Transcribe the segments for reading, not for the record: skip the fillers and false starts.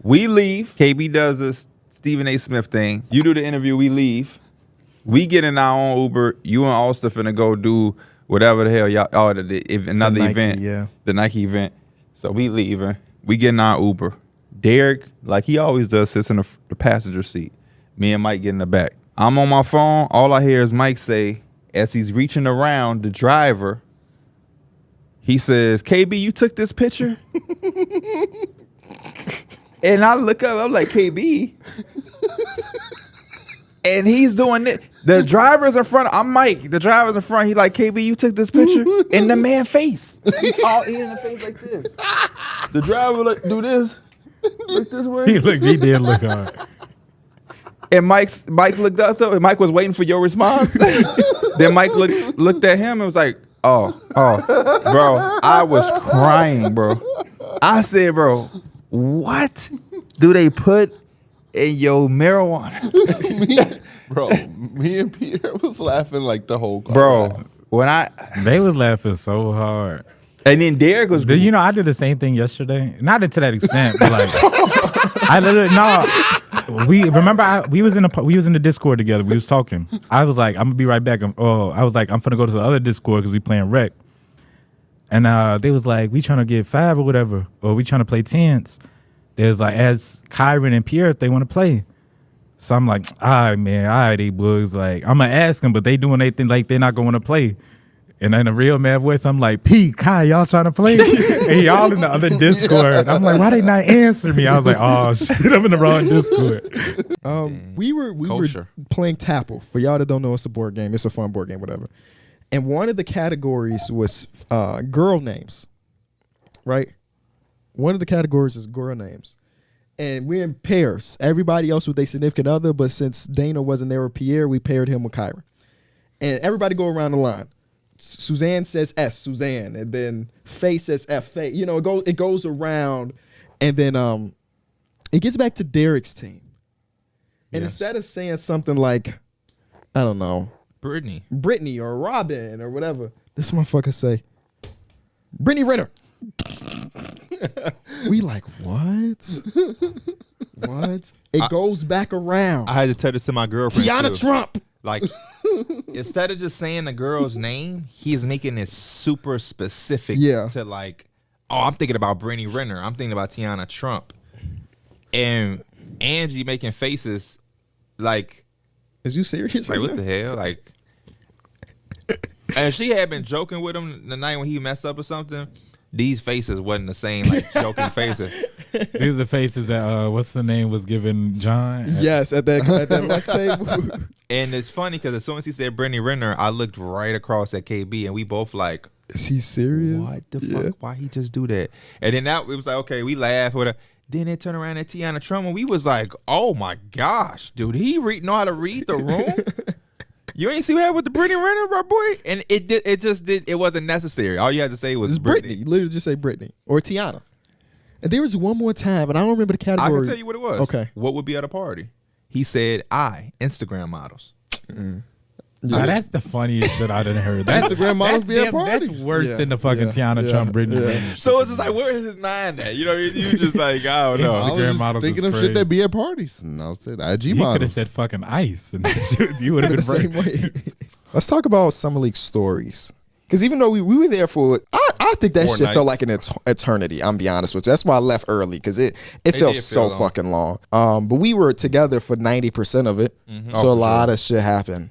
We leave. KB does this Stephen A. Smith thing. You do the interview. We leave. We get in our own Uber. You and Ulster finna go do whatever the hell y'all. Oh, another Nike, event. yeah. The Nike event. So we leaving. We get in our Uber. Derek, like he always does, sits in the passenger seat. Me and Mike get in the back. I'm on my phone. All I hear is Mike say, as he's reaching around the driver, he says, KB, you took this picture? And I look up, I'm like, KB? And he's doing it. The driver's in front. I'm Mike. The driver's in front. He like, KB, you took this picture? In the man face. He's all in the face like this. The driver like, do this. Look this way. He did look hard. And Mike looked up though, and Mike was waiting for your response. Then Mike looked at him and was like, oh, bro, I was crying, bro. I said, bro, what do they put in your marijuana? me and Pierre was laughing like the whole car. Bro, They was laughing so hard. And then Derek was, You know, I did the same thing yesterday. Not to that extent, but like, I literally we was in the Discord together. We was talking. I was like, I'm gonna be right back. I was like, I'm finna go to the other Discord because we playing rec. And they was like, we trying to get 5 or whatever, or we trying to play 10s. There's like, as Kyron and Pierre, if they want to play. So I'm like, all right, they bugs. Like, I'm gonna ask them, but they doing their thing like they're not going to play. And in a real mad voice, I'm like, P, Kai, y'all trying to play? And y'all in the other Discord. I'm like, why they not answer me? I was like, oh shit, I'm in the wrong Discord. We were playing Tapple. For y'all that don't know, it's a board game. It's a fun board game, whatever. And one of the categories was girl names, right? One of the categories is girl names. And we're in pairs. Everybody else with their significant other, but since Dana wasn't there with Pierre, we paired him with Kyron. And everybody go around the line. Suzanne says S, Suzanne, and then Faye says F, Faye. You know, it goes around, and then it gets back to Derek's team. And instead of saying something like, I don't know, Brittany or Robin or whatever, this motherfucker say, Brittany Renner. We like, what? What? It goes back around. I had to tell this to my girlfriend Tiana too. Trump. Like, instead of just saying the girl's name, he's making it super specific to like, oh, I'm thinking about Brittany Renner. I'm thinking about Tiana Trump. And Angie making faces like, is you serious? Like, what the hell? Like, and she had been joking with him the night when he messed up or something. These faces wasn't the same, like, joking faces. These are the faces that, what's the name, was giving John? Yes, at that next table. And it's funny because as soon as he said Brittany Renner, I looked right across at KB and we both like, is he serious? What the fuck? Why he just do that? And then it was like, okay, we laugh. Then they turn around at Tiana Trump and we was like, oh my gosh, dude, he know how to read the room? You ain't see what happened with the Brittany Renner, my boy? And it wasn't necessary. All you had to say was Brittany. You literally just say Brittany or Tiana. And there was one more time, but I don't remember the category. I can tell you what it was. Okay. What would be at a party? He said, Instagram models. Now, that's the funniest shit I done heard. Instagram models be at parties. That's worse than the fucking Tiana Trump, Brittany. So it's just like, where is his mind at? You know, you just like, I don't know. Instagram models thinking of shit that be at parties. And I said IG he models. He could have said fucking ice, and you would have been the same way. Let's talk about Summer League stories. Because even though we were there for, I think that shit felt like an eternity. I'm be honest with you. That's why I left early because it felt so fucking long. But we were together for 90% of it, so a lot of shit happened.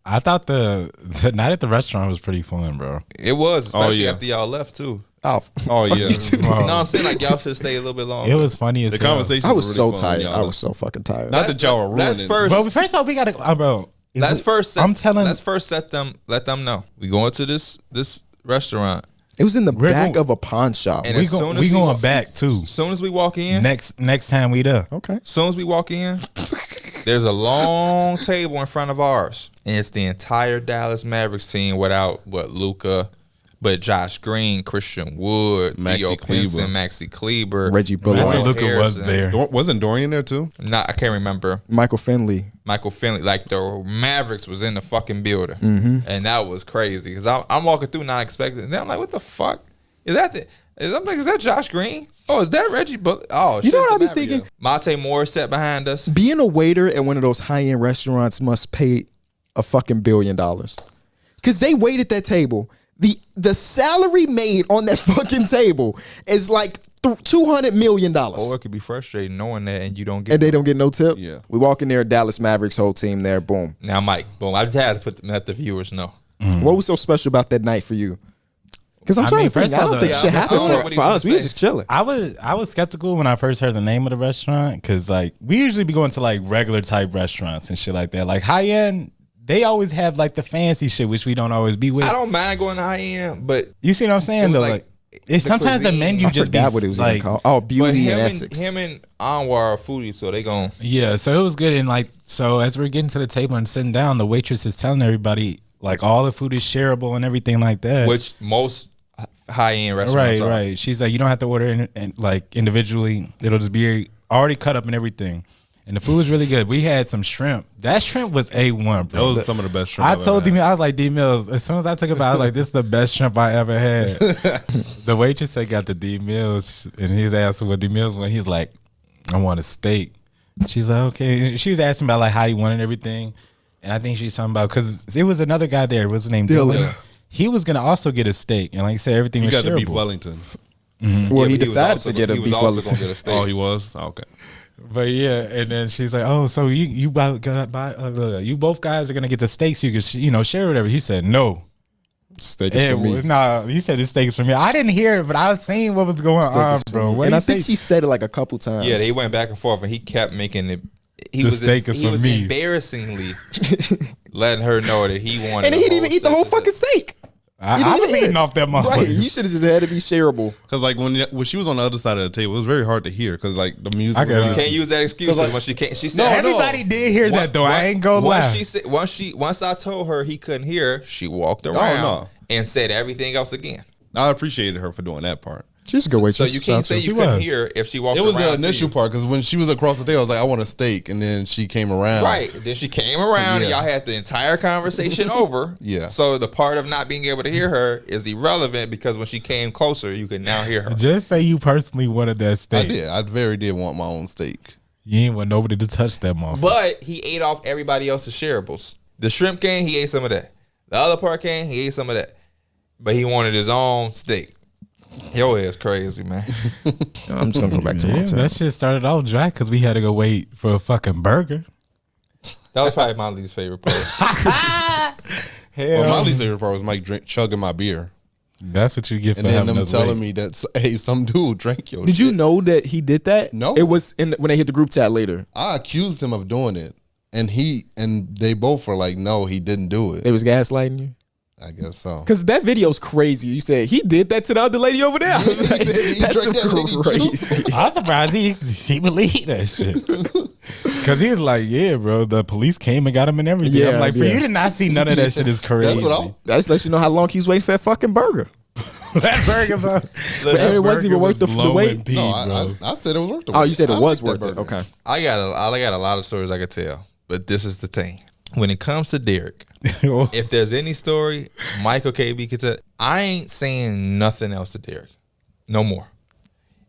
I thought the night at the restaurant was pretty fun, bro. It was, especially after y'all left too. Oh yeah. No, I'm saying like y'all should stay a little bit longer. It was funny as the conversation. I was really so fun, tired. I was so fucking tired. Not that y'all were ruining. But first off, we gotta, bro. Let's first let them know we going to this restaurant. It was in the back of a pawn shop. And we going back too. As soon as we walk in, next time we there. Okay. As soon as we walk in, there's a long table in front of ours, and it's the entire Dallas Mavericks team without Luka, but Josh Green, Christian Wood, Theo Pinson, Maxi Kleber, Reggie Bullock. Luka was there. Wasn't Dorian there too? I can't remember. Michael Finley. Like the Mavericks was in the fucking building, and that was crazy because I'm walking through not expecting. And then I'm like, what the fuck is that? I'm like, is that Josh Green? Oh, is that Reggie Bullock? Oh, You know shit, what I be the Maverick. thinking? Monte Morris sat behind us. Being a waiter at one of those high-end restaurants must pay a fucking $1 billion. Because they wait at that table. The salary made on that fucking table is like $200 million. Or it could be frustrating knowing that and you don't get. And they don't get no tip? Yeah. We walk in there, Dallas Mavericks whole team there, boom. Now, Mike, boom. I just had to let the viewers know. What was so special about that night for you? Because I'm I trying mean, to think. first I of all, don't think the- shit I happened don't know for what he us. was We was saying. just chilling. I was skeptical when I first heard the name of the restaurant because like we usually be going to like regular type restaurants and shit like that. Like high end, they always have like the fancy shit, which we don't always be with. I don't mind going to high end, but You see what I'm saying It was though? like Like it's the sometimes the cuisine. menu I just be forgot what it was even like called. Oh, but Beauty him and and Essex. him and Anwar are foodies, so they gon' yeah. So it was good and like so as we're getting to the table and sitting down, the waitress is telling everybody like all the food is shareable and everything like that. which most high end restaurants Right, are. right. She's like, you don't have to order in like individually. It'll just be already cut up and everything. And the food was really good. We had some shrimp. That shrimp was A1, That bro. was some of the best shrimp I I've told ever D had. I was like, D Mills, as soon as I took it out, I was like, this is the best shrimp I ever had. The waitress said got the D Mills and he's asking what D Mills want. He's like, I want a steak. She's like, okay. She was asking about like how he wanted everything. And I think she's talking about because it was another guy there. What's his name? Dylan. He was gonna also get a steak. And like I said, everything You was got the beef shareable. Wellington. Well, Yeah, he but was decided also- to get a he was beef also Wellington. gonna get a steak. Oh, he was? Okay. But yeah, and then she's like, "Oh, so you both guys are gonna get the steaks. You can share whatever." He said, "No, Steak is it for me. was nah." He said the steaks for me. I didn't hear it, but I was seeing what was going Steak on, is for bro. me. What And he I think say? she said it like a couple times. Yeah, they went back and forth, and he kept making it. He The was steak is he for was me. embarrassingly letting her know that he wanted. And then he didn't even eat the whole fucking steak. I didn't was even eat eating it. off that motherfucker. Right. You should have just had to be shareable. Because like when she was on the other side of the table, it was very hard to hear because like the music. I was can't loud. Can't use that excuse 'cause like- when she can't. She said Everybody did hear that though. I ain't gonna once lie. she said once I told her he couldn't hear, she walked around no. and said everything else again. I appreciated her for doing that part. She's a good So waitress. you can't say She you couldn't was. hear if she walked It was around. the to initial you. part because when she was across the table, I was like, I want a steak, and then she came around. Right. Then she came around and Yeah. y'all had the entire conversation over. Yeah. So the part of not being able to hear her is irrelevant because when she came closer, you could now hear her. Just say you personally wanted that I steak. did. I very did want my own steak. You ain't want nobody to touch that motherfucker. But he ate off everybody else's shareables. The shrimp can, he ate some of that. The other part can, he ate some of that. But he wanted his own steak. Your ass crazy, man. I'm just gonna go back to my Yeah, hotel. that shit started off dry because we had to go wait for a fucking burger. That was probably my least favorite part. Hell, Well, my least favorite part was Mike chugging my beer, that's what you get for and then having them us telling wait. me that hey, some dude drank your. Did you shit. know that he did that? No. It was when they hit the group chat later. I accused him of doing it, and they both were like, no, he didn't do it. They was gaslighting you. I guess so. Because that video's crazy. You said he did that to the other lady over there. I was like, He said he that's drank that lady crazy. I'm surprised he believed that shit. Cause he was like, yeah, bro, the police came and got him and everything. Yeah, I'm like, for yeah. you to not see none of that shit is crazy. That's what That just lets you know how long he was waiting for that fucking burger. that burger, bro. But it wasn't even worth the wait. No, I said it was worth it. Oh, you said it I was liked that worth it. burger. Okay. I got a lot of stories I could tell. But this is the thing. When it comes to Derek, if there's any story Michael KB could tell, I ain't saying nothing else to Derek. No more.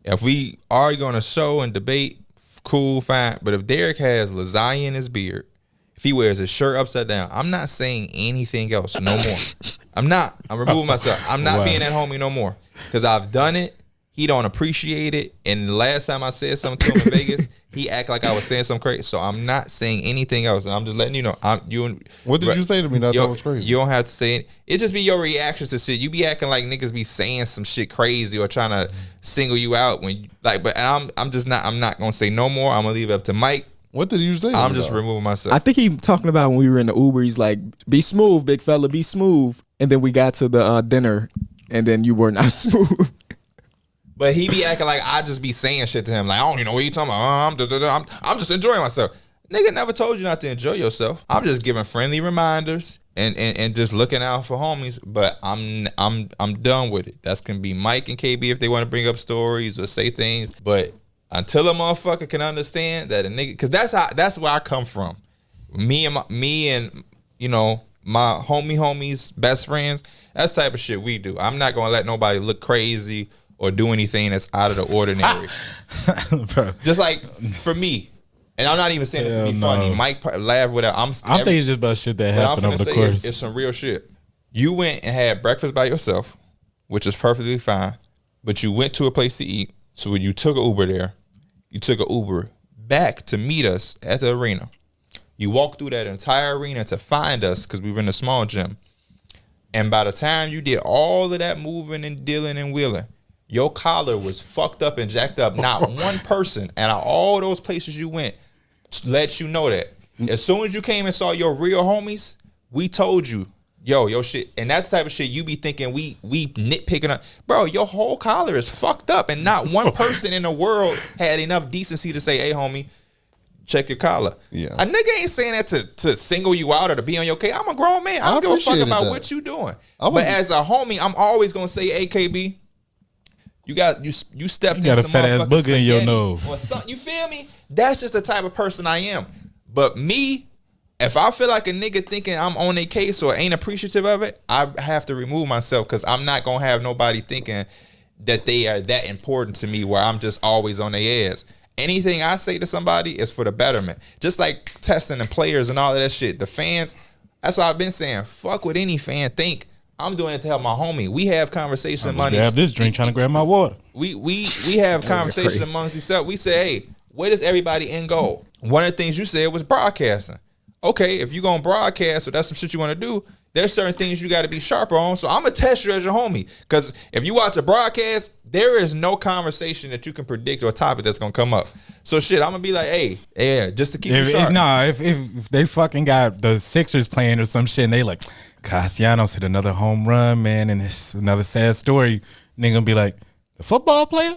If we are going to show and debate, cool, fine. But if Derek has lasagna in his beard, if he wears his shirt upside down, I'm not saying anything else no more. I'm not. I'm removing myself. I'm not Wow. being that homie no more. Because I've done it. He don't appreciate it. And the last time I said something to him in Vegas, he act like I was saying something crazy. So I'm not saying anything else. And I'm just letting you know. What did you say to me that I thought was crazy? You don't have to say it. It just be your reactions to shit. You be acting like niggas be saying some shit crazy or trying to single you out when but I'm just not. I'm not gonna say no more. I'm gonna leave it up to Mike. What did you say? to I'm me, just though? removing myself. I think he talking about when we were in the Uber. He's like, "Be smooth, big fella, be smooth." And then we got to the dinner, and then you were not smooth. But he be acting like I just be saying shit to him. Like, I don't even know what you talking about. I'm just enjoying myself. Nigga never told you not to enjoy yourself. I'm just giving friendly reminders and just looking out for homies. But I'm done with it. That's gonna be Mike and KB if they want to bring up stories or say things. But until a motherfucker can understand that a nigga, because that's where I come from. Me and you know my homies, best friends. That's the type of shit we do. I'm not gonna let nobody look crazy or do anything that's out of the ordinary. Bro. Just like for me, and I'm not even saying this to be Hell funny. no. Mike laugh with that. I'm thinking just about shit that what I'm happened over finna the say course. is some real shit. You went and had breakfast by yourself, which is perfectly fine, but you went to a place to eat. So when you took an Uber there, you took an Uber back to meet us at the arena. You walked through that entire arena to find us because we were in a small gym. And by the time you did all of that moving and dealing and wheeling, your collar was fucked up and jacked up. Not one person out of all those places you went let you know that. As soon as you came and saw your real homies, we told you, yo shit. And that's the type of shit you be thinking we nitpicking up. Bro, your whole collar is fucked up and not one person in the world had enough decency to say, hey, homie, check your collar. Yeah. A nigga ain't saying that to single you out or to be on your case. I'm a grown man. I don't give a fuck appreciated about that. what you doing. was- But as a homie, I'm always gonna say, hey, KB, you stepped in got a some fat ass motherfucking booger in your spaghetti nose. or something. You feel me? That's just the type of person I am. But me, if I feel like a nigga thinking I'm on a case or ain't appreciative of it, I have to remove myself because I'm not gonna have nobody thinking that they are that important to me where I'm just always on their ass. Anything I say to somebody is for the betterment. Just like testing the players and all of that shit. The fans, that's what I've been saying. Fuck what any fan think. I'm doing it to help my homie. We have conversations amongst Grab this drink, trying to grab my water. we have conversations amongst each We say, hey, where does everybody end goal? One of the things you said was broadcasting. Okay, if you're gonna broadcast or that's some shit you want to do, there's certain things you got to be sharper on. So I'm gonna test you as your homie, because if you watch a broadcast, there is no conversation that you can predict or topic that's gonna come up. So shit, I'm gonna be like, hey, yeah, just to keep you sharp. If they fucking got the Sixers playing or some shit and they like, Castellanos hit another home run, man, and it's another sad story, nigga gonna be like, the football player?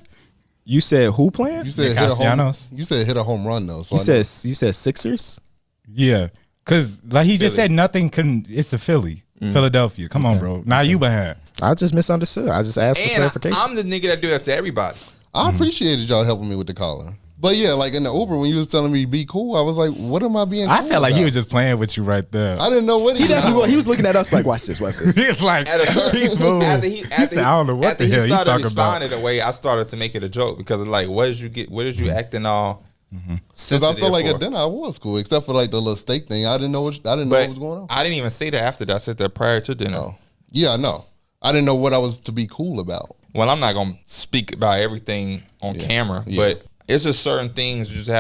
You said who playing? You said Castellanos. hit a home run though. So You said Sixers? Yeah. Cause like he just said nothing couldn't it's a Philly. Philadelphia. Come on, bro. Now you behind. I just misunderstood. I just asked for And clarification. I'm the nigga that do that to everybody. I appreciated y'all helping me with the collar. But yeah, like in the Uber when you was telling me be cool, I was like, what am I being? I cool felt like about? he was just playing with you right there. I didn't know what he definitely was. He was looking at us like, watch this, watch this. He's like, At a certain- he's moved. After he said, I don't know what after the hell you started talking about. responding the way, I started to make it a joke because of like, what did you acting all? Because I felt like for? at dinner I was cool, except for like the little steak thing. I didn't know what was going on. I didn't even say that after that. I said that prior to dinner. Oh. Yeah, I know. I didn't know what I was to be cool about. Well, I'm not gonna speak about everything on camera, but it's just certain things you just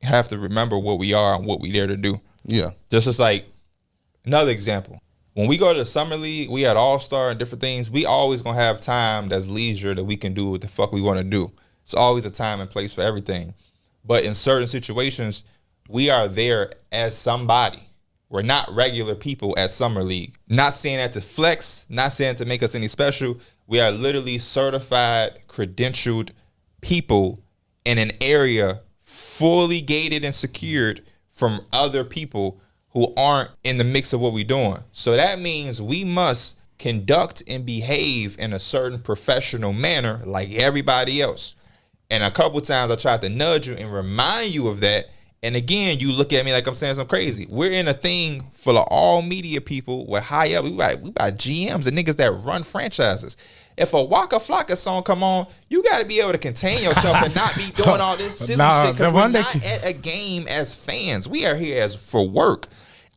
have to remember what we are and what we there to do. Yeah. Just as like another example. When we go to the summer league, we had all-star and different things. We always gonna have time that's leisure that we can do what the fuck we want to do. It's always a time and place for everything. But in certain situations, we are there as somebody. We're not regular people at Summer League. Not saying that to flex, not saying to make us any special. We are literally certified, credentialed people in an area fully gated and secured from other people who aren't in the mix of what we're doing. So that means we must conduct and behave in a certain professional manner like everybody else. And a couple times I tried to nudge you and remind you of that. And again, you look at me like I'm saying something crazy. We're in a thing full of all media people with high up. We got GMs and niggas that run franchises. If a Waka Flocka song come on, you got to be able to contain yourself and not be doing all this silly shit, because we're not at a game as fans. We are here as for work.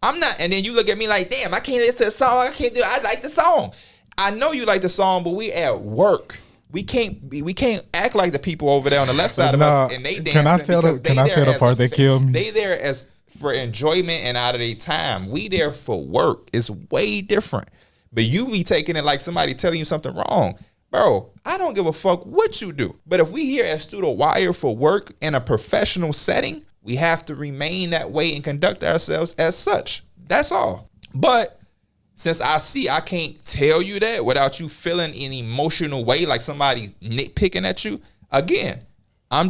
I'm not. And then you look at me like, damn, I can't listen to the song. I like the song. I know you like the song, but we at work. We can't act like the people over there on the left side of us and they dancing. Can I tell the part that killed me? They there as for enjoyment and out of their time. We there for work. It's way different. But you be taking it like somebody telling you something wrong. Bro, I don't give a fuck what you do. But if we here at Stu the Wire for work in a professional setting, we have to remain that way and conduct ourselves as such. That's all. But since I can't tell you that without you feeling an emotional way like somebody nitpicking at you, again, I'm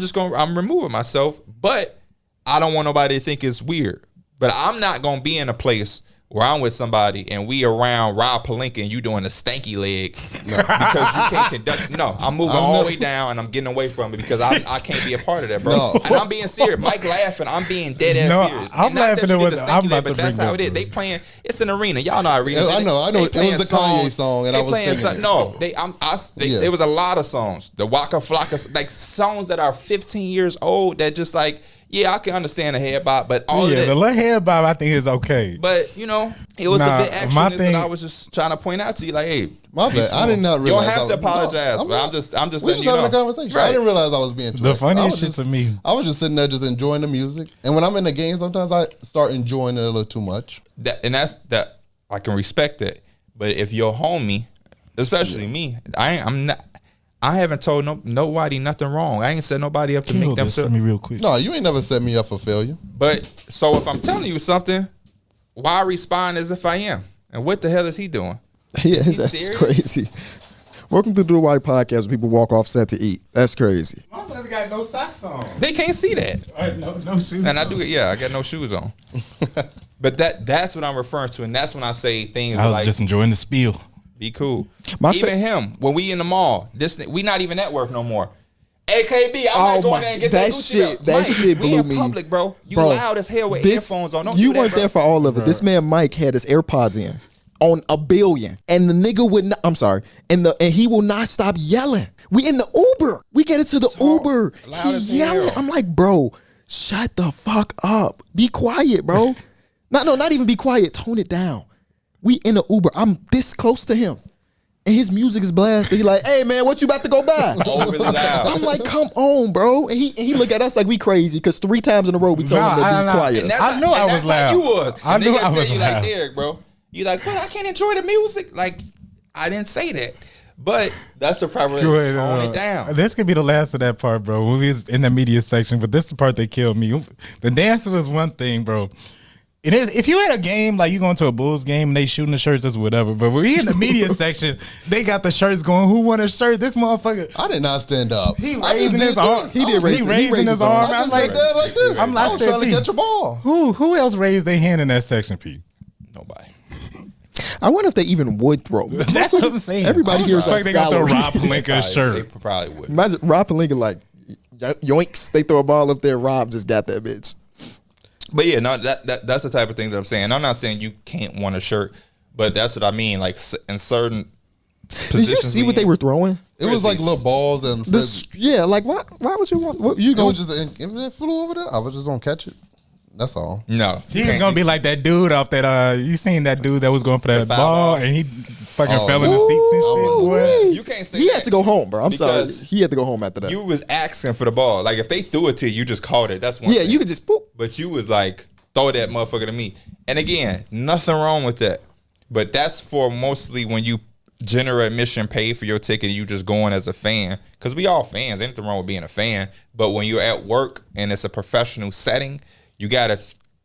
removing myself, but I don't want nobody to think it's weird. But I'm not going to be in a place where I'm with somebody and we around Rob Pelinka and you doing a stanky leg because you can't conduct. No, I'm moving all the way down and I'm getting away from it because I can't be a part of that, bro. No. And I'm being serious. Mike laughing. I'm being dead ass serious. I'm And not laughing that you at did the what stanky I'm leg, about but to that's bring how up, it is. bro. They playing. It's an arena. Y'all know arenas. I know. They It was the Kanye song, and they I was playing singing it. No, there was a lot of songs. The Waka Flocka, like songs that are 15 years old that just like, yeah, I can understand the head bop, but all of the that. little head bob I think is okay. But you know, it was Nah, a bit my actionist thing- that I was just trying to point out to you, like, hey, My bad. I did not you don't realize. have I to was- apologize, no, but I'm just we letting just you having know. a conversation. I Right. didn't realize I was being too. The extra. I funniest was shit just- to me. I was just sitting there, just enjoying the music. And when I'm in the game, sometimes I start enjoying it a little too much. That's that I can respect it. But if your homie, especially me, I haven't told nobody nothing wrong. I ain't set nobody up to Kill make this for themselves. me real quick. No, you ain't never set me up for failure. But so if I'm telling you something, why respond as if I am? And what the hell is he doing? Yeah, Is he that's serious? crazy. Welcome to the White Podcast where people walk off set to eat. That's crazy. My brother got no socks on. They can't see that. No shoes. And I do, yeah, I got no shoes on. But that's what I'm referring to, and that's when I say things I was like just enjoying the spiel. be cool. My Even him, when we in the mall, we not even at work no more. AKB, I'm not going there and get that Gucci shit. belt. That Mike, shit we blew in me, public, bro. You Bro, loud as hell with earphones on. Don't you do that, weren't bro. there for all of it. This man Mike had his AirPods in on $1 billion, and the nigga would not. I'm sorry, and he will not stop yelling. We in the Uber. We get into the Uber. loud He as yelling. hell. I'm like, bro, shut the fuck up. Be quiet, bro. Not even be quiet. Tone it down. We in the Uber. I'm this close to him. And his music is blasting. He like, hey man, what you about to go buy? Overly loud. I'm like, come on, bro. And he look at us like we crazy because 3 times in a row we told him to be quiet. And that's I know how, I and was that's how loud. you was. I And knew they I gonna tell was you loud. like, Derek, bro. You like, well, I can't enjoy the music. Like, I didn't say that. But that's the proper tone it down. This could be the last of that part, bro. When we was in the media section, but this is the part that killed me. The dance was one thing, bro. It is if you had a game like you going to a Bulls game and they shooting the shirts, that's whatever. But when we in the media section, they got the shirts going. Who want a shirt? This motherfucker. I did not stand up. He I just raising his did arm. this. He did raise- He he raising raised his his arm. arm. I I'm just like, sat there like this. I'm like, I was trying to P. catch a ball. Who else raised their hand in that section, P? Nobody. I wonder if they even would throw. That's what I'm saying. Everybody here is on Like they got the salary. Rob Pelinka They shirt. probably would. Imagine Rob Pelinka like yoinks. They throw a ball up there. Rob just got that bitch. But yeah, no, that's the type of things I'm saying. I'm not saying you can't want a shirt, but that's what I mean. Like in certain positions. Did you see what they were throwing? It was like Frisbees. little balls and Yeah, like why would you want? What, you it going? was just if it flew over there, I was just gonna catch it. That's all. No, He was gonna be like that dude off that. You seen that dude that was going for that foul ball ball. and he fucking Oh. fell in the seats and shit, boy. You can't say He that had to go home, bro. I'm sorry. because He had to go home after that. You was asking for the ball. Like if they threw it to you, you just caught it. That's one. Yeah, thing. you could just poop. But you was like, throw that motherfucker to me. And again, nothing wrong with that. But that's for mostly when you general admission pay for your ticket and you just going as a fan. Because we all fans. Anything wrong with being a fan. But when you're at work and it's a professional setting, you gotta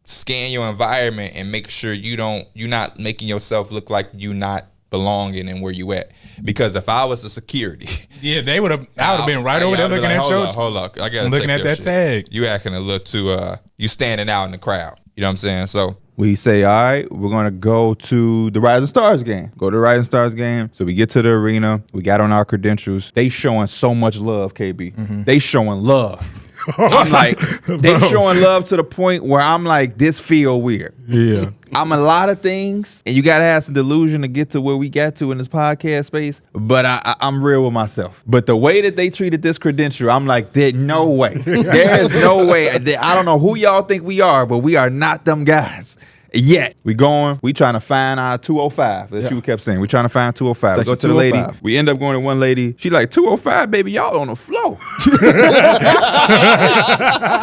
scan your environment and make sure you're not making yourself look like you not belonging in where you at. Because if I was a security, Yeah, they would have. I would have been right over there looking at you. Hold up. I gotta Looking check at your that shit. tag. You acting a little too you standing out in the crowd. You know what I'm saying? So we say, all right, we're gonna go to the Rising Stars game. Go to the Rising Stars game. So we get to the arena. We got on our credentials. They showing so much love, KB. They showing love. I'm like, they showing love to the point where I'm like, this feel weird. Yeah. I'm a lot of things, and you gotta have some delusion to get to where we got to in this podcast space. But I'm real with myself. But the way that they treated this credential, I'm like, there's no way. There's no way. I don't know who y'all think we are, but we are not them guys. Yet we going, we trying to find our 205. That's what you kept saying. We trying to find 205. We go to the lady. 205. We end up going to one lady. She like 205, baby. Y'all on the floor.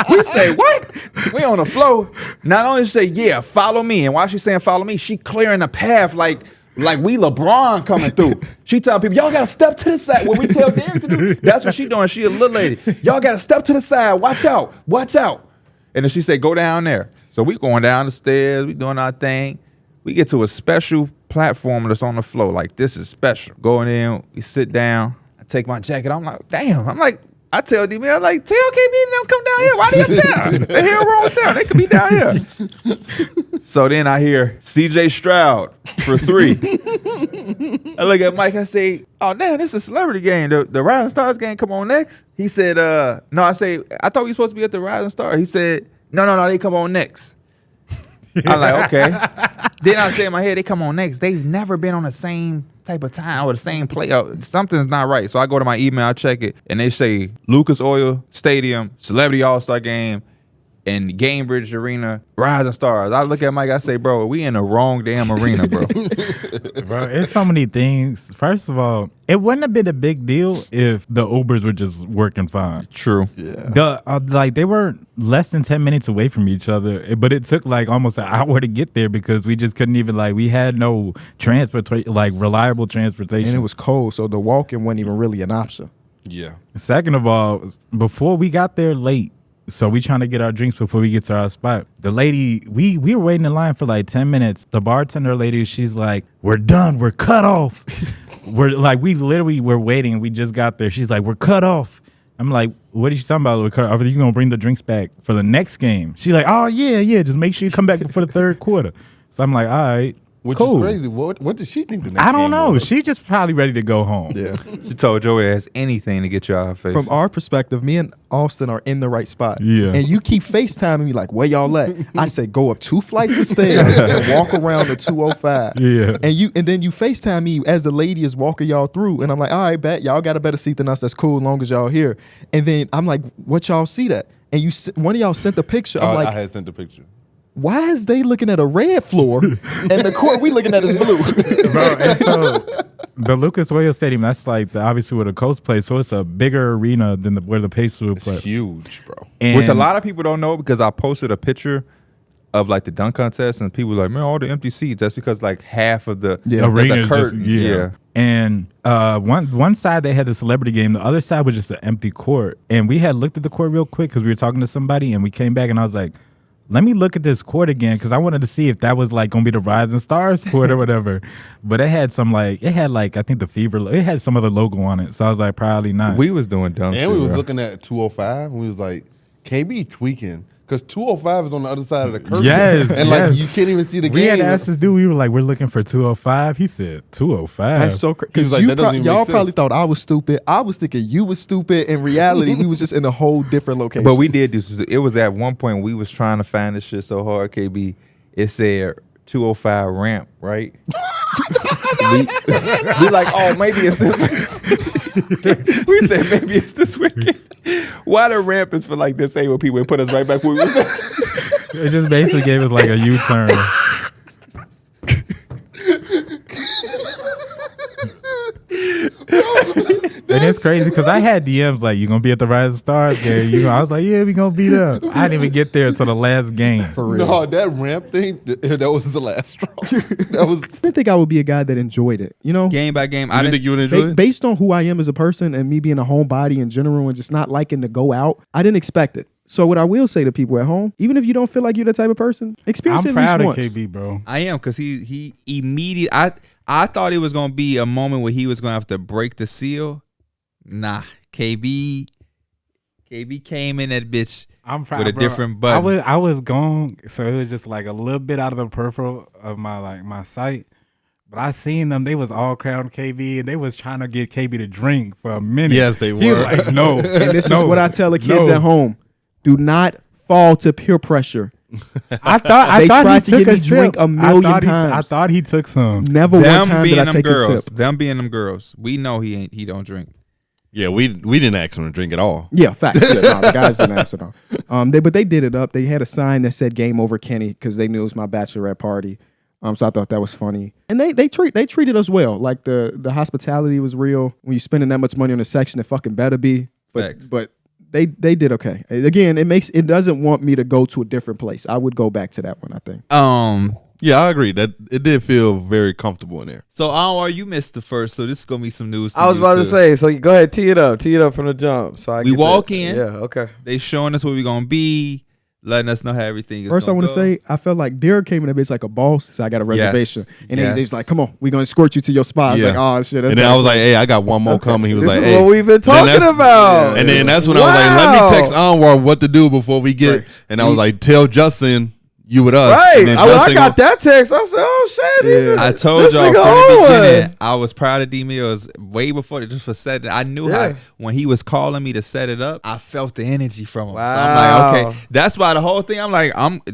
We say what? We on the floor. Not only she say yeah, follow me, and while she saying follow me, she clearing the path like we LeBron coming through. She tell people, y'all gotta step to the side. What we tell Derek to do, that's what she doing. She a little lady. Y'all gotta step to the side. Watch out. Watch out. And then she say, go down there. So we going down the stairs. We doing our thing. We get to a special platform that's on the floor. Like, this is special. Going in, we sit down. I take my jacket. I'm like, damn. I tell D-Man, I'm like, tell KB and them come down here. Why they up there? The hell wrong with them? They could be down here. So then I hear CJ Stroud for 3. I look at Mike. I say, "Oh damn, this is a celebrity game. The Rising Stars game come on next." He said, "No." I say, "I thought we were supposed to be at the Rising Star." He said, "No, they come on next." I'm like, okay. Then I say in my head, they come on next. They've never been on the same type of time or the same play. Something's not right. So I go to my email, I check it, and they say Lucas Oil Stadium, Celebrity All-Star Game, and Gamebridge Arena, Rising Stars. I look at Mike, I say, bro, we in the wrong damn arena, bro. Bro, it's so many things. First of all, it wouldn't have been a big deal if the Ubers were just working fine. True. Yeah. They were less than 10 minutes away from each other, but it took like almost an hour to get there because we just couldn't even we had no reliable transportation. And it was cold, so the walking wasn't even really an option. Yeah. Second of all, before we got there late, so we trying to get our drinks before we get to our spot. The lady, we were waiting in line for like 10 minutes. The bartender lady, she's like, "We're done. We're cut off." We're like, we literally were waiting. We just got there. She's like, "We're cut off." I'm like, "What are you talking about? We're cut off. Are you going to bring the drinks back for the next game?" She's like, "Oh, yeah. Just make sure you come back before the third quarter." So I'm like, all right. Which cool. is crazy. What did she think the next I don't game know. was? She just probably ready to go home. Yeah. She told Joey ass anything to get you out of her face. From our perspective, me and Austin are in the right spot. Yeah. And you keep FaceTiming me like, "Where y'all at?" I say, "Go up 2 flights of stairs and walk around the 205. Yeah. And then you FaceTime me as the lady is walking y'all through. And I'm like, "All right, bet y'all got a better seat than us. That's cool as long as y'all here." And then I'm like, "What y'all see that?" And one of y'all sent the picture. I'm I like, had sent the picture. "Why is they looking at a red floor and the court we looking at is blue?" Bro, and so the Lucas Oil Stadium, that's like obviously where the Colts play, so it's a bigger arena than where the Pacers would It's play. huge, bro. And Which a lot of people don't know because I posted a picture of like the dunk contest and people were like, "Man, all the empty seats." That's because like half of the arena there's a is curtain. just And one side they had the celebrity game, the other side was just an empty court. And we had looked at the court real quick because we were talking to somebody, and we came back and I was like, "Let me look at this court again," because I wanted to see if that was like gonna be the Rising Stars court or whatever. But it had I think the Fever, it had some other logo on it. So I was like, probably not. We was doing dumb shit. And we was bro. looking at 205 and we was like, KB tweaking. Because 205 is on the other side of the curtain. Yes, And like you can't even see the we game. had asked this dude, we were like, "We're looking for 205. He said 205. That's so crazy. He was Because like, "That doesn't even y'all make sense." probably thought I was stupid. I was thinking you was stupid. In reality, we was just in a whole different location. But we did this. It was at one point we was trying to find this shit so hard, KB. It said 205 ramp, right? we like, "Oh, maybe it's this way." We said maybe it's this weekend. Why the ramp is for like disabled people? It put us right back where we was at. It just basically gave us like a U-turn. And it's crazy because I had DMs like, "You gonna be at the Rising Stars game?" I was like, "Yeah, we gonna be there." I didn't even get there until the last game. for real. No, that ramp thing, that was the last straw. That was. I didn't think I would be a guy that enjoyed it. You know, Game by game, I didn't think you would enjoy it. based on who I am as a person and me being a homebody in general and just not liking to go out, I didn't expect it. So what I will say to people at home, even if you don't feel like you're the type of person, experience I'm it at proud least of once. KB, bro. I am because he immediately. I thought it was gonna be a moment where he was gonna have to break the seal. Nah, KB came in that bitch I'm proud with a bro. different button. I was gone, so it was just like a little bit out of the peripheral of my sight. But I seen them; they was all crowding KB, and they was trying to get KB to drink for a minute. Yes, they He was were. like, "No," And this is no, what I tell the kids no. at home: do not fall to peer pressure. I thought They he tried to took get a me drink sip. a million I times. thought he took some. Never one them time being did I them take a girls. sip. Them being them girls. We know he don't drink. Yeah, we didn't ask him to drink at all. Yeah, facts. Yeah, no, the guys didn't ask it all. But they did it up. They had a sign that said "Game Over Kenny" because they knew it was my bachelorette party. So I thought that was funny. And they treated us well. Like the hospitality was real. When you're spending that much money on a section, it fucking better be. Facts. But they did okay. Again, it doesn't want me to go to a different place. I would go back to that one, I think. Yeah, I agree. That it did feel very comfortable in there. So Anwar, you missed the first, so this is gonna be some news. I was about to say, so you go ahead, tee it up from the jump. So We walk in. Yeah, okay. They showing us where we gonna be, letting us know how everything is. First, I gonna want to go. say I felt like Derek came in a bitch like a boss. So I got a reservation, and Yes. he was like, "Come on, we're gonna escort you to your spot." I was Yeah. like, "Oh shit!" That's And then I was like, "Hey, I got one more coming." He was This like, is "Hey, what we've been Then talking that's- about. And then that's when I was like, "Let me text Anwar what to do before we get." Right. And I was like, "Tell Justin You with us. Right. And then I Justin got that text. I said, oh, shit. I told this y'all from nigga the on beginning, one. I was proud of D Mills way before just for setting. I knew how when he was calling me to set it up, I felt the energy from him. Wow. So I'm like, okay, that's why the whole thing. I'm like,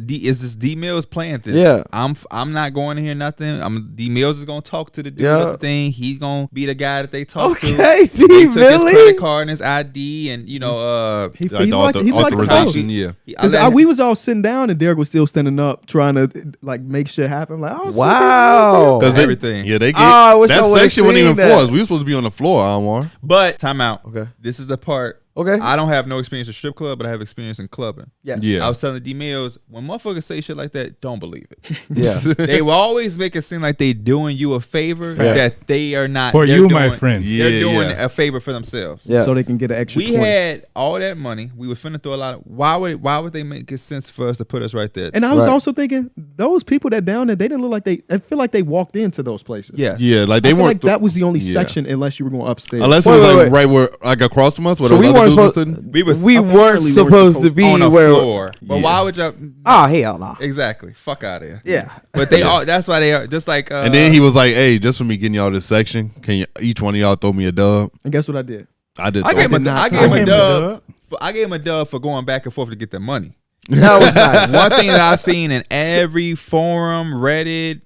is this D Mills playing this? Yeah. I'm not going to hear nothing. D Mills is gonna talk to the dude at the thing. He's gonna be the guy that they talk to. Okay, D They took his Millie. credit card and his ID, and you know, He like liked the the authorization. post. Yeah. Because we was all sitting down and Derek was still standing up trying to like make shit happen. Like, oh, Wow. Because everything. Yeah, they get I wish I that would've section wasn't seen even that. for us. We were supposed to be on the floor, Anwar. But time out. Okay. This is the part. Okay. I don't have no experience in strip club, but I have experience in clubbing. Yes. Yeah. I was telling D Mills, when motherfuckers say shit like that, don't believe it. Yeah. They will always make it seem like they doing you a favor that they are not. For they're you, doing, my friend. Yeah, they're doing yeah. a favor for themselves. Yeah. so they can get an extra We 20. had all that money. We was finna throw a lot of. Why would they make it sense for us to put us right there? And I was Right. also thinking, those people that down there, they didn't look like I feel like they walked into those places. Yes. Yeah, like I they feel weren't. like that was the only Yeah. section, unless you were going upstairs. Unless it Wait, was wait, like wait. right where, like across from us, where So those we other weren't dudes were supposed- sitting. We was we apparently weren't weren't supposed to be on a where. floor. But Yeah. why would y'all? Oh hell no. Exactly. Fuck out of here. Yeah. But they all. That's why they are just like. And then he was like, "Hey, just for me getting y'all this section, can you each one of y'all throw me a dub?" And guess what I did? I did. I gave him not- I gave him I a gave him a dub. I gave him a dub for going back and forth to get their money. That was nice. One thing that I've seen in every forum, Reddit,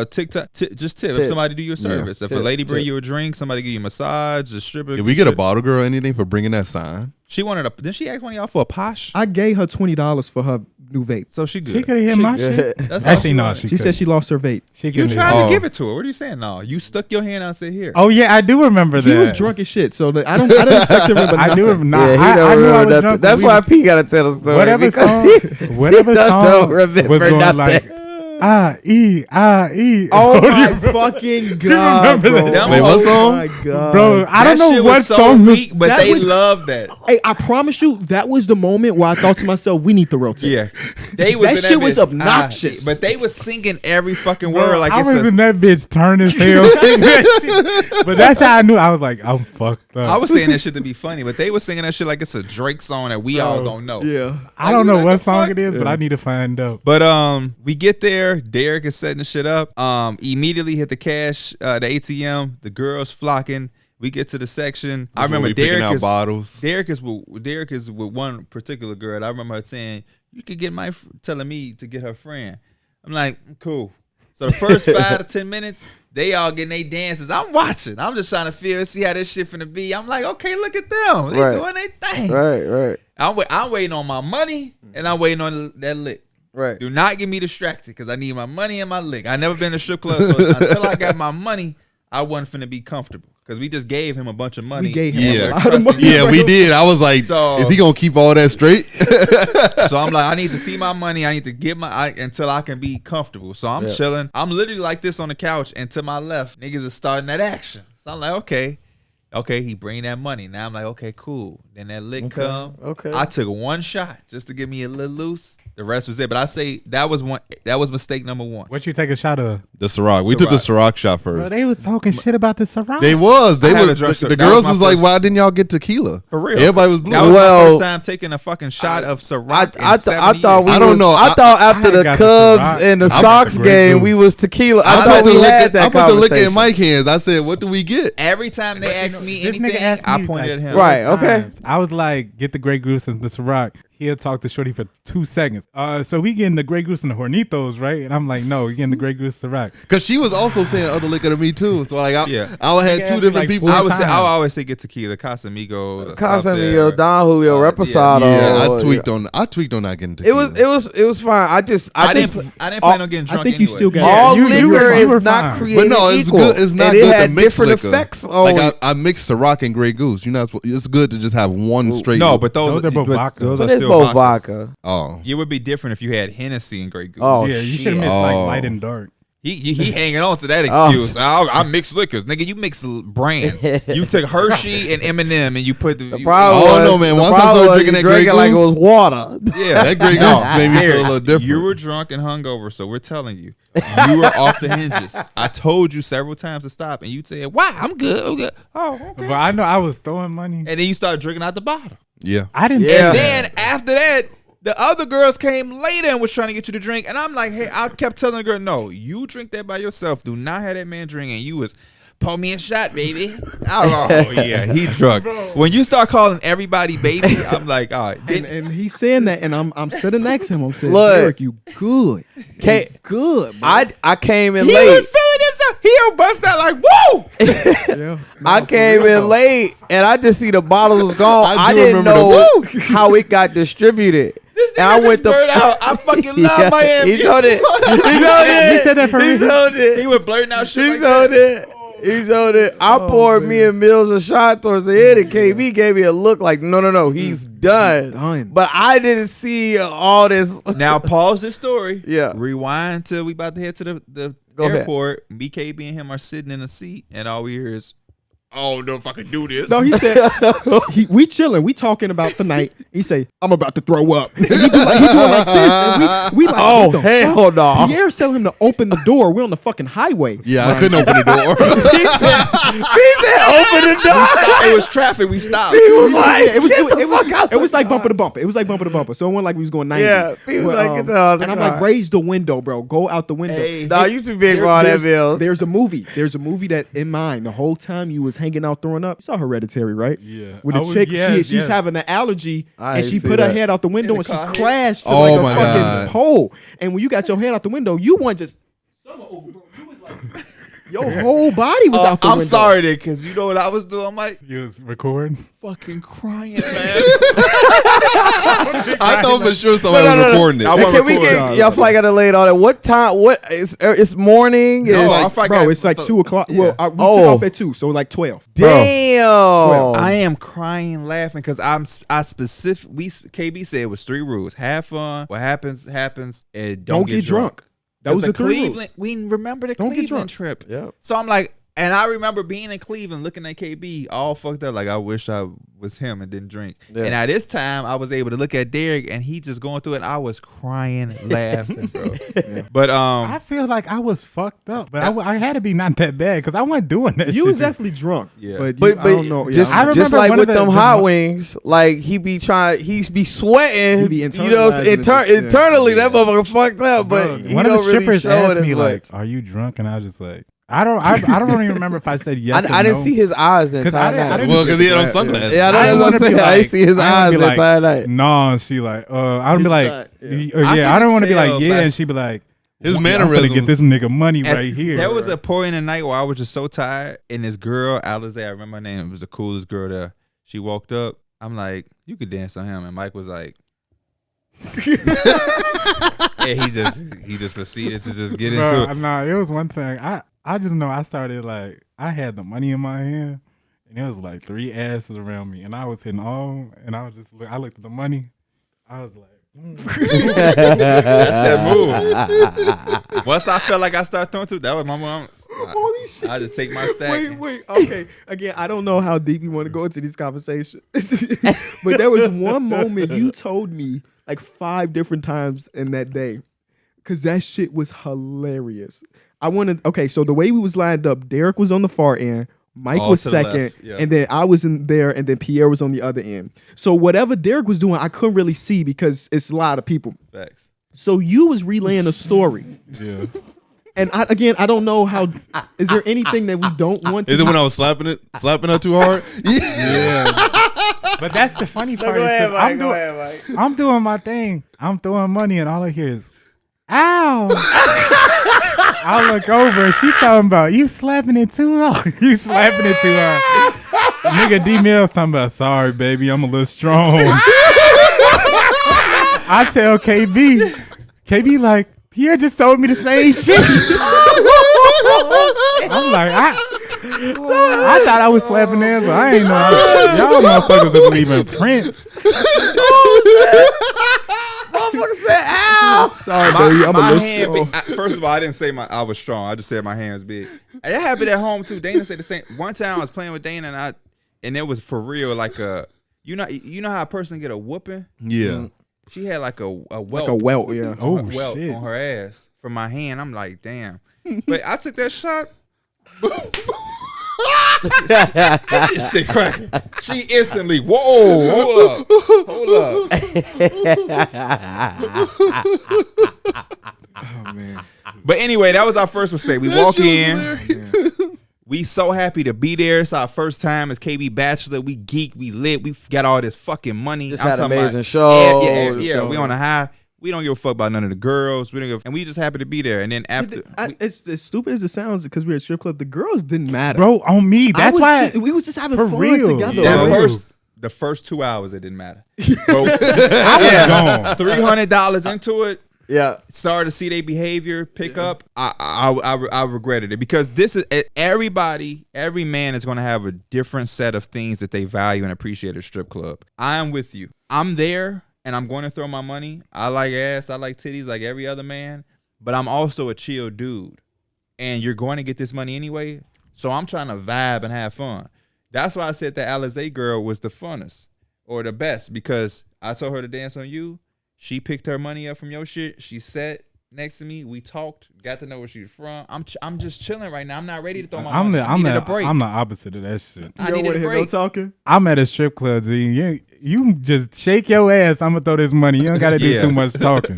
TikTok, just tip. If Tip. somebody do you a service. If a Tip. lady bring Tip. you a drink, somebody give you a massage, a stripper. Did we get a bottle girl or anything for bringing that sign? She wanted a. Didn't she ask one of y'all for a posh? I gave her $20 for her new vape. So she good. She could have hit my shit. That's all Actually, she no. wanted. She said she lost her vape. she You couldn't hit- tried Oh. to give it to her. What are you saying? No, you stuck your hand out and said here. Oh yeah, I do remember that. He was drunk as shit, so I didn't expect to remember I do nothing. remember. Nah, Yeah, he I don't knew I remember was nothing. drunk. That's when why we- P got to tell the story. whatever because song, he whatever don't song remember was going nothing. like I-E. Oh my fucking god, remember bro! that? Wait, what Oh song? my god, Bro, I don't That know shit what was so song. weak, but That they was- loved that. Hey, I promise you, that was the moment where I thought to myself, "We need to rotate." Yeah, they was That in shit was bitch. obnoxious. But they was singing every fucking word like I it's was a. in that bitch turn his tail. sing that shit. But that's how I knew. I was like, I'm fucked up. I was saying that shit to be funny, but they was singing that shit like it's a Drake song that we all don't know. Yeah. I don't know Like, what the song fuck? it is, but I need to find out. But we get there. Derek is setting the shit up. Immediately hit the cash, the ATM. The girls flocking. We get to the section. I remember We picking Derek out is bottles. Derek is with one particular girl. I remember her saying, "You could get telling me to get her friend." I'm like, cool. So the first 5 to 10 minutes, they all getting their dances. I'm watching. I'm just trying to see how this shit finna be. I'm like, okay, look at them. They Right. doing their thing. Right. I'm waiting on my money and I'm waiting on that lick. Right. Do not get me distracted because I need my money and my lick. I never been to a strip club, so until I got my money, I wasn't finna be comfortable because we just gave him a bunch of money. We gave him and a we're lot of trusting money. him. Yeah, we did. I was like, So- is he gonna keep all that straight? So I'm like, I need to see my money. I need to get until I can be comfortable. So I'm chilling. I'm literally like this on the couch, and to my left, niggas is starting that action. So I'm like, okay, he bring that money. Now I'm like, okay, cool. Then that lick come. okay. I took one shot just to get me a little loose. The rest was it. But I say that was mistake number one. What you take a shot of? The Ciroc. We took the Ciroc shot Bro, first. they was talking shit about the Ciroc. They was. They I haven't was. drunk The that girls was my was like, first- why didn't y'all get tequila? For real. Everybody was blue. That was Well, my first time taking a fucking shot of Ciroc. I thought we I don't was- know. I thought after I the got the Cubs Ciroc. and the I got Sox the Grey game, Goose. we was tequila. I I thought we had that I put the liquor in conversation. Mike's hands. I said, what do we get? every time they asked me This nigga anything, asked I me, pointed like, at him. Right. Okay. times. I was like, get the Grey Goose and the Ciroc. He'll talk to Shorty for 2 seconds. So we getting the Grey Goose and the Hornitos, right? And I'm like, no, we getting the Grey Goose Ciroc. Because she was also saying other liquor to me too. So like, I had Nigga two asked me different like people. four I would times. always say get tequila, Casamigos, or Casamigos, something. Don Julio, Reposado. Yeah, I tweaked on not getting tequila. It was fine. I I think didn't plan on getting drunk. I think you anyway. still got all you liquor were is fine. not created But no, it's equal. good. It's not and it good to had mix different liquor. effects Like on. I mixed Ciroc and Grey Goose. You're not. It's good to just have one straight. No, but those are both vodka. Those But are it's still both vodkas. vodka. oh, It would be different if you had Hennessy and Grey Goose. Oh, Yeah, you should shit. have mixed like Oh. light and dark. He hanging on to that Oh. excuse. I mix liquors, nigga. You mix brands. You took Hershey and M&M and you put the. The problem Oh, was, no, man. the Once I problem started was drinking you that Grey drank it like it Goose- was water. yeah, that Grey Goose made me feel a little different. You were drunk and hungover, so we're telling you, you were off the hinges. I told you several times to stop, and you said, "Why? I'm good. I'm good." Oh, okay. But I know I was throwing money. And then you started drinking out the bottle. Yeah. I didn't. Yeah. And then after that, The other girls came later and was trying to get you to drink. And I'm like, hey, I kept telling the girl, no, you drink that by yourself. Do not have that man drink. And you was, pour me a shot, baby. Oh, yeah, he drunk. When you start calling everybody baby, I'm like, all right. And he's saying that, and I'm sitting next to him. I'm saying, Look. Derek, you good. You good, bro. I came in He late. was feeling himself. He'll bust out like, woo! Yeah. I came in late and I just see the bottles was gone. I I do didn't remember know the how it got distributed. This And I nigga went just blurred to out. I fucking love Miami. He showed it. He showed it. He said that for He real. showed it. He was blurting out shit He like showed that. it. He showed it. I poured me and Mills a shot towards the head, and KB gave me a look like, no, he's done. done. But I didn't see all this. Now pause this story. Yeah. Rewind till we about to head to the Go ahead. airport. BKB and him are sitting in a seat, and all we hear is, "I don't know if I can do this." No, he said we chilling. We talking about the night. He say, I'm about to throw up. And he doing like this. And we like, Oh, what the hell fuck? no. Pierre's telling him to open the door. We're on the fucking highway. Yeah, I couldn't open the door. He said, open the door. It was traffic. We stopped. He was like, Yeah, it was get the fuck out it was the like car. bumper to bumper. It was like bumper to bumper. So it wasn't like we was going 90. Yeah, he was like, get the hell out the and I'm car. like, raise the window, bro. Go out the window. Hey. Nah, you too big for all that, Mills. There's a movie. There's a movie that in mind the whole time you was hanging out throwing up. You saw Hereditary, right? Yeah. With the Oh, chick, yes, she's yes. having an allergy, I and ain't she see put her that. head out the window In and the she car. crashed to Oh like a my fucking God. pole. And when you got your head out the window, you weren't just summer over, bro. You was like your whole body was out the I'm window. sorry, then, because you know what I was doing. I'm like You was recording. fucking crying, man. I thought for sure somebody was recording it. I Hey, wasn't can we recording. get y'all flight got delayed all that? What time? What is it's morning? No, It's- I forgot. Bro, it's like 2 o'clock. Yeah. Well, we Oh. took off at 2, so like 12. damn. I am crying, laughing because KB said it was 3 rules: have fun. What happens, and don't get drunk. That was the Cleveland. Rules. We remember the Don't get Cleveland drunk. trip. Yep. So I'm like, and I remember being in Cleveland, looking at KB, all fucked up. Like I wish I was him and didn't drink. Yeah. And at this time, I was able to look at Derek, and he just going through it. And I was crying, laughing, bro. But I feel like I was fucked up, but I had to be not that bad because I wasn't doing that. You shit. was definitely drunk. Yeah. But, But I don't know. just, Yeah, I don't know. I just remember like one with of them the- hot wings, like he be sweating. He be you know, internalizing it, just, yeah. internally that motherfucker fucked up. Bro, But he one of don't the really strippers show asked it me as like, much. "Are you drunk?" And I was just like, I don't even remember if I said yes. I or didn't no. see his eyes the 'Cause I entire didn't- I night. didn't- Well, because he had on sunglasses. Yeah, I know I that's didn't what I'm wanna be saying. I like- didn't see his I didn't eyes be the like, entire night. No, and she like, I don't be like, not, I I don't can want to be tell like, yeah, by- and she be like, His I'm gonna mannerisms. get this nigga money And right here. There was a point in the night where I was just so tired, and this girl, Alize, I remember her name. It was the coolest girl there. She walked up. I'm like, you could dance on him, and Mike was like, and he just proceeded to just get into Bro, it. nah, it was one thing. I just know I started like I had the money in my hand, and it was like 3 asses around me, and I was hitting all, and I was just I looked at the money, I was like. That's that move. Once I felt like I started throwing to, that was my mom. Holy shit. I just take my stack. Wait. Okay. Again, I don't know how deep you want to go into these conversations, but there was one moment you told me like 5 different times in that day, because that shit was hilarious. Okay, so the way we was lined up, Derek was on the far end, Mike All was to the second, left, yeah. and then I was in there, and then Pierre was on the other end. So whatever Derek was doing, I couldn't really see because it's a lot of people. Facts. So you was relaying a story. Yeah. And I don't know how. Is there anything that we don't want to? Is it when I was slapping her too hard? Yeah. But that's the funny part. Is 'cause I'm doing my thing. I'm throwing money, and all I hear is, "Ow!" I look over, and she talking about you slapping it too hard. You slapping it too hard. Nigga D Mills talking about, "Sorry, baby, I'm a little strong." I tell KB like, Pierre just told me the same shit. I'm like, I thought I was slapping there, but I ain't know. Y'all motherfuckers are leaving prints. Motherfucker said, "Ow!" Sorry, baby. I'm a My little hand strong. first of all, I didn't say I was strong. I just said my hand was big. And that happened at home too. Dana said the same. One time I was playing with Dana, and it was for real, like you know how a person get a whooping? Yeah. She had like a welt. Like a welt, yeah. Oh, welt shit. on her ass from my hand. I'm like, damn. But I took that shot. This shit cracking. She instantly, whoa, hold up. Oh man. But anyway, that was our first mistake. We walk in. hilarious. We so happy to be there. It's our first time as KB Bachelor. We geek, we lit, we got all this fucking money. Just I'm had talking amazing about, shows. Yeah, we on a high. We don't give a fuck about none of the girls. We don't give, and we just happy to be there. And then after, It's as stupid as it sounds because we're at strip club. The girls didn't matter, Bro, on me. That's why. we was just having for fun real. together. Yeah, bro. the first 2 hours, it didn't matter. Bro, I was gone. $300 into it. Yeah. Started to see their behavior pick up. I regretted it because this is every man is going to have a different set of things that they value and appreciate at a strip club. I am with you. I'm there and I'm going to throw my money. I like ass, I like titties like every other man, but I'm also a chill dude. And you're going to get this money anyway, so I'm trying to vibe and have fun. That's why I said that Alizé girl was the funnest or the best because I told her to dance on you. She picked her money up from your shit. She sat next to me. We talked. Got to know where she's from. I'm just chilling right now. I'm not ready to throw my money. I needed a break. I'm the opposite of that shit. I needed a break. No talking. I'm at a strip club, Z. You just shake your ass. I'm gonna throw this money. You don't gotta do too much talking.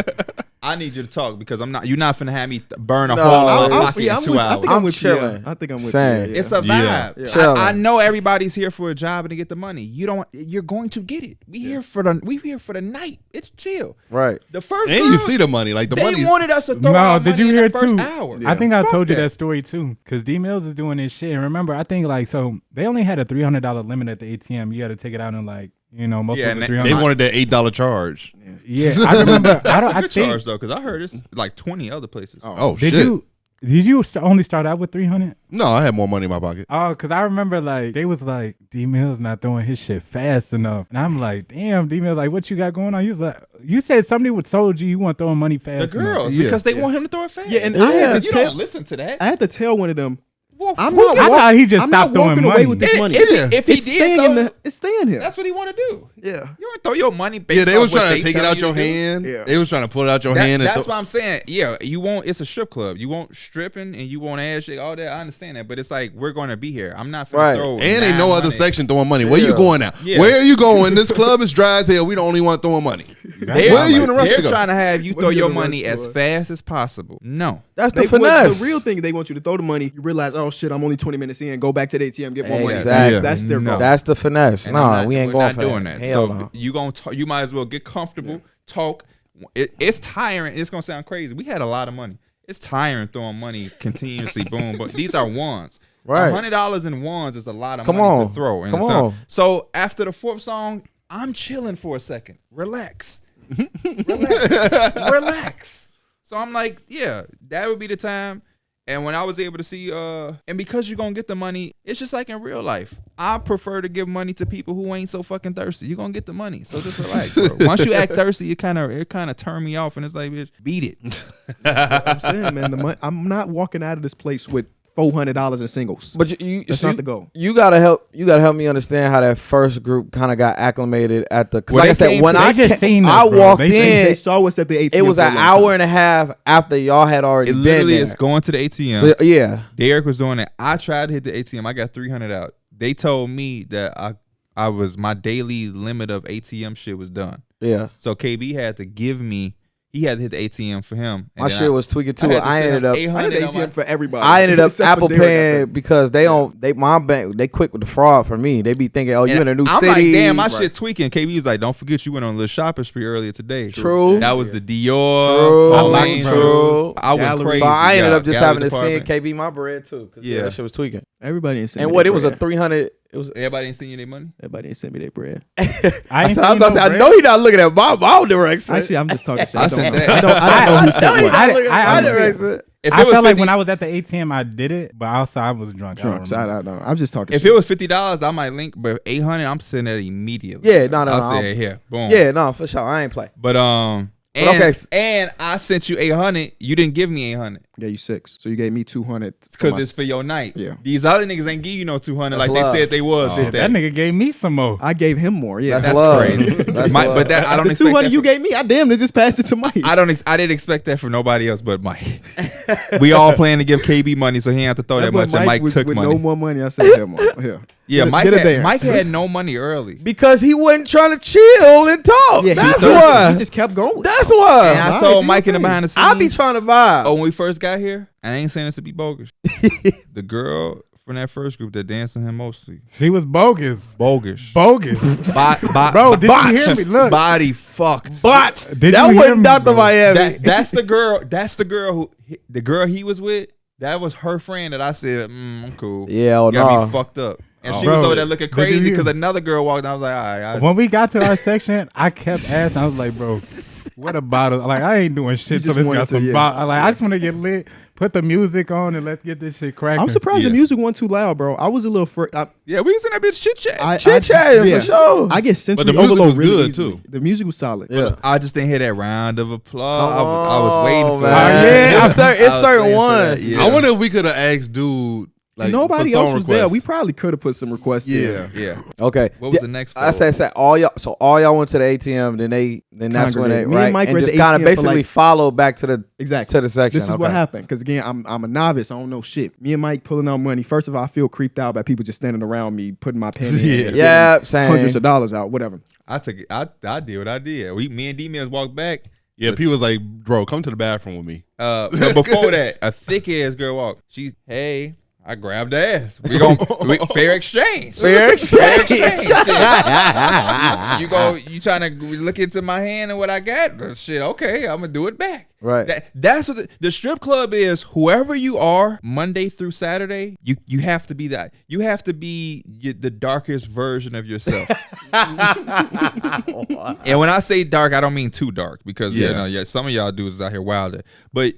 I need you to talk because you're not finna have me burn a No, hole in my I'm- pocket in 2 hours. I'm chilling. I think I'm with Same. you. Yeah. It's a vibe. Yeah. Chilling. I know everybody's here for a job and to get the money. You're going to get it. We here for the night. It's chill. Right. The first And girl, you see the money, like the they money. wanted us to throw No, our did money you in hear the first too? hour. I think I Fuck told you that. that story too, because D Mills is doing this shit. And remember, I think so they only had a $300 limit at the ATM. You had to take it out in most Yeah, of the and They $300. wanted that $8 charge. Yeah, I remember. That's a I good think. charge though, because I heard it's like 20 other places. Oh Did shit! you only start out with 300? No, I had more money in my pocket. Oh, because I remember they was like, D Mills not throwing his shit fast enough. And I'm like, damn, D Mills, like, what you got going on? He was like, you said somebody would told you weren't throwing money The fast girls, enough. because they want him to throw it fast. Yeah, and I had to you tell. don't listen to that. I had to tell one of them. Well, I'm who not. gives- I thought he just I'm stopped not walking throwing away money. with this money. If he It's did, staying in though, the. It's staying here. that's what he want to do. Yeah. You want to throw your money based Yeah, they on was what trying they to take it tell out you your to do. hand. Yeah. They was trying to pull it out your hand. That's what I'm saying. Yeah, it's a strip club. You want stripping and you want ass shit, all that. I understand that, but it's like we're going to be here. I'm not finna Right. throw. And ain't no other 900. section throwing money. Where you Yeah. going now? Yeah. Where are you going? This club is dry as hell. We the only one throwing money. They're, Where are you in a rush they're to go? trying to have you Where throw you your in a rush money to as go? fast as possible. No. That's the The finesse. real thing, they want you to throw the money. You realize, oh shit, I'm only 20 minutes in. Go back to the ATM, get more money. Exactly. That's their No. goal. That's the finesse. And I'm No, not- we ain't we're going not for doing that. Hell So no. you might as well get comfortable, talk. It's tiring. It's gonna sound crazy. We had a lot of money. It's tiring throwing money continuously. Boom, but these are ones. Right. $100 in ones is a lot of Come money on. to throw. in Come the thumb. on. So after the fourth song, I'm chilling for a second. Relax. Relax. So I'm like, yeah, that would be the time. And when I was able to see, and because you're gonna get the money, it's just like in real life. I prefer to give money to people who ain't so fucking thirsty. You're gonna get the money, so just relax, bro. Once you act thirsty, it kind of turned me off, and it's like, bitch, beat it. I'm saying, man, the money, I'm not walking out of this place with $400 in singles. But you That's so not you- the goal. You gotta help me understand how that first group kind of got acclimated at the. 'Cause Well, like I they said, came when to- I they just seen us, I bro. walked They They in. saw us at the ATM. It was for a an long hour time. and a half after y'all had already It been literally there. is going to the ATM. So yeah, Derek was doing it. I tried to hit the ATM. I got 300 out. They told me that I was my daily limit of ATM shit was done. yeah. So KB had to give me. He had to hit the ATM for him. And My then shit was tweaking too. had to I send ended him up. I had 800 the on my- ATM for everybody. I ended up Except for Apple Derek, I Paying think. because my bank they quick with the fraud for me. They be thinking, oh, you in a new I'm city. like, damn, my Right. shit tweaking. KB was like, don't forget you went on a little shopping spree earlier today. True. That was the Dior. True. Pauline True. shoes. I went Gallery. crazy. So I ended Yeah, up just gallery having to send department. KB my bread too. Cause Yeah. that shit was tweaking. Everybody ain't sent And me what their it was a bread. 300. It was. Everybody ain't seen you their money? Everybody ain't sent me their bread. I ain't said, I was seen about to no say, I bread. know you're not looking at my direction. Actually, I'm just talking shit. I sent that. I don't know who sent what. I direction. If I it was felt like 50 when I was at the ATM, I did it, but also I was drunk. Drunk. So I don't know. I'm just talking if shit. it was $50, I might link, but 800, I'm sending it immediately. Yeah, no, I'll say it here. Boom. Yeah, no, for sure. I ain't play. But And I sent you 800. You didn't give me 800 Gave you 6, so you gave me 200 because it's for your night. Yeah. These other niggas ain't give you no 200 like love. they said they was. Shit, that nigga gave me some more. I gave him more. Yeah, That's That's love. crazy. That's Mike, love. but that I don't the expect 200 that you from- gave me. I damn near just passed it to Mike. I didn't expect that from nobody else but Mike. We all plan to give KB money, so he ain't have to throw that much. And Mike was took with money. no more money. I said, here, Mike. Here. Yeah, Get a dance. Mike had no money early. Because he wasn't trying to chill and talk. Yeah, That's he why. just kept going. That's why. And I Mike, told do Mike in the your behind the scenes. I be trying to vibe. Oh, when we first got here, I ain't saying this to be bogus. The girl from that first group that danced with him mostly She was bogus. bogus. Bogus. Bro, did you botched. hear me? Look. Body fucked. Botch. Did That you hear wasn't me, Dr. bro? Miami. That's the girl. That's the girl the girl he was with. That was her friend that I said, I'm cool. Yeah, oh, got no. me fucked up. And she Bro, was over there looking did you crazy hear because me? another girl walked. And I was like, all right. When we got to our section, I kept asking. I was like, bro, what a bottle. Like, I ain't doing shit. just So this wanted got to, some yeah. bottle. Like, I just want to get lit. Put the music on and let's get this shit cracking. I'm surprised Yeah. the music wasn't too loud, bro. I was a little afraid. Yeah, we was in that bitch chit chat. Chit-chatting, for sure. I get sensory But the music overload was really good, easily. too. The music was solid. Yeah. I just didn't hear that round of applause. Come I was waiting on, for man. it. Yeah. It's I was certain waiting for ones. that, yeah. I wonder if we could have asked dude. Like, Nobody for else song was there. requests. We probably could have put some requests Yeah. in. Yeah. Okay. What was the next I floor? said all y'all went to the ATM. Then that's when they Congregate. Me and right Mike and were at just the kind of ATM for basically like- followed back to the Exactly. section. This is what happened. Because again, I'm a novice. I don't know shit. Me and Mike pulling out money. First of all, I feel creeped out by people just standing around me, putting my pen in. Yeah. and getting Yeah, same. Hundreds of dollars out, whatever. I took it. I did what I did. Me and D-Mills walked back. Yeah, people was like, bro, come to the bathroom with me. But before that, a thick ass girl walked. Hey, I grabbed her ass. Fair exchange. Fair exchange. You trying to look into my hand and what I got? Shit, okay, I'm gonna do it back. Right. That's what the strip club is. Whoever you are, Monday through Saturday, you have to be that. You have to be the darkest version of yourself. And when I say dark, I don't mean too dark because some of y'all dudes is out here wilder. But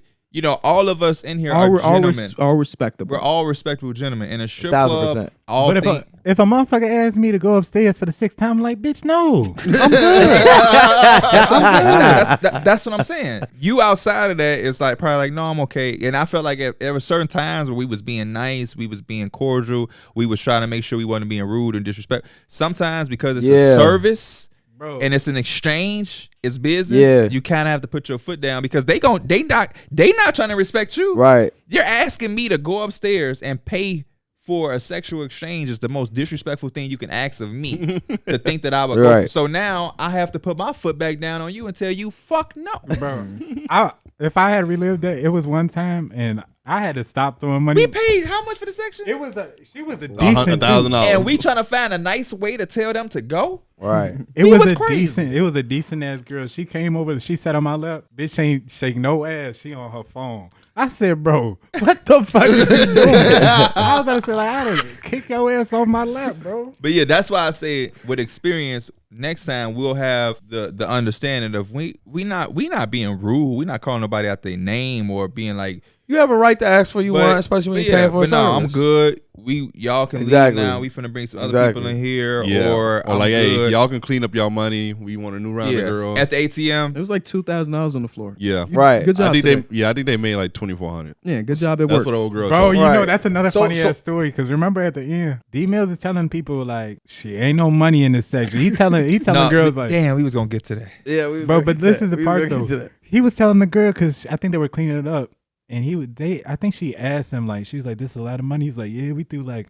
all of us in here are gentlemen. All respectable. We're all respectable gentlemen. In a strip 1000%. club, all But things. if a motherfucker asks me to go upstairs for the 6th time, I'm like, bitch, no. I'm good. That's what I'm saying. That's what I'm saying. You outside of that, it's like probably like, no, I'm okay. And I felt like there were certain times where we was being nice, we was being cordial, we was trying to make sure we wasn't being rude and disrespectful. Sometimes because it's a service. Bro. And it's an exchange, it's business. Yeah. You kind of have to put your foot down because they not trying to respect you. Right. You're asking me to go upstairs and pay for a sexual exchange is the most disrespectful thing you can ask of me to think that I would go. Right. So now I have to put my foot back down on you and tell you, fuck no. Bro, if I had relived that, it was one time and I had to stop throwing money. We paid how much for the section? She was a decent $100,000. And we trying to find a nice way to tell them to go? Right. It He was was a crazy. decent ass girl. She came over, she sat on my lap. Bitch ain't shake no ass. She on her phone. I said, bro, what the fuck are you doing? I was about to say, like, I had to kick your ass off my lap, bro. But yeah, that's why I say with experience, next time we'll have the understanding of we not being rude. We not calling nobody out their name or being like, You have a right to ask for you want, especially when you're paying for a but no, I'm service. good. Y'all can Exactly. leave now. We finna bring some other Exactly. people in here, Yeah. or I'm like, hey, good. y'all can clean up y'all money. We want a new round of girls. At the ATM. It was like $2,000 on the floor. Yeah. Right. Good job. I think today. I think they made like $2,400. Yeah, good job at That's work. what the old girl Bro, told me. you know Right. that's another So- funny so- ass story. Cause remember at the end, D-Mills is telling people like, "Shit, ain't no money in this section." He telling No, girls like, damn, we was gonna get to that. Yeah, we "Bro, but this is the part though." He was telling the girl because I think they were cleaning it up, and I think she asked him like, she was like, "This is a lot of money." He's like, "Yeah, we threw like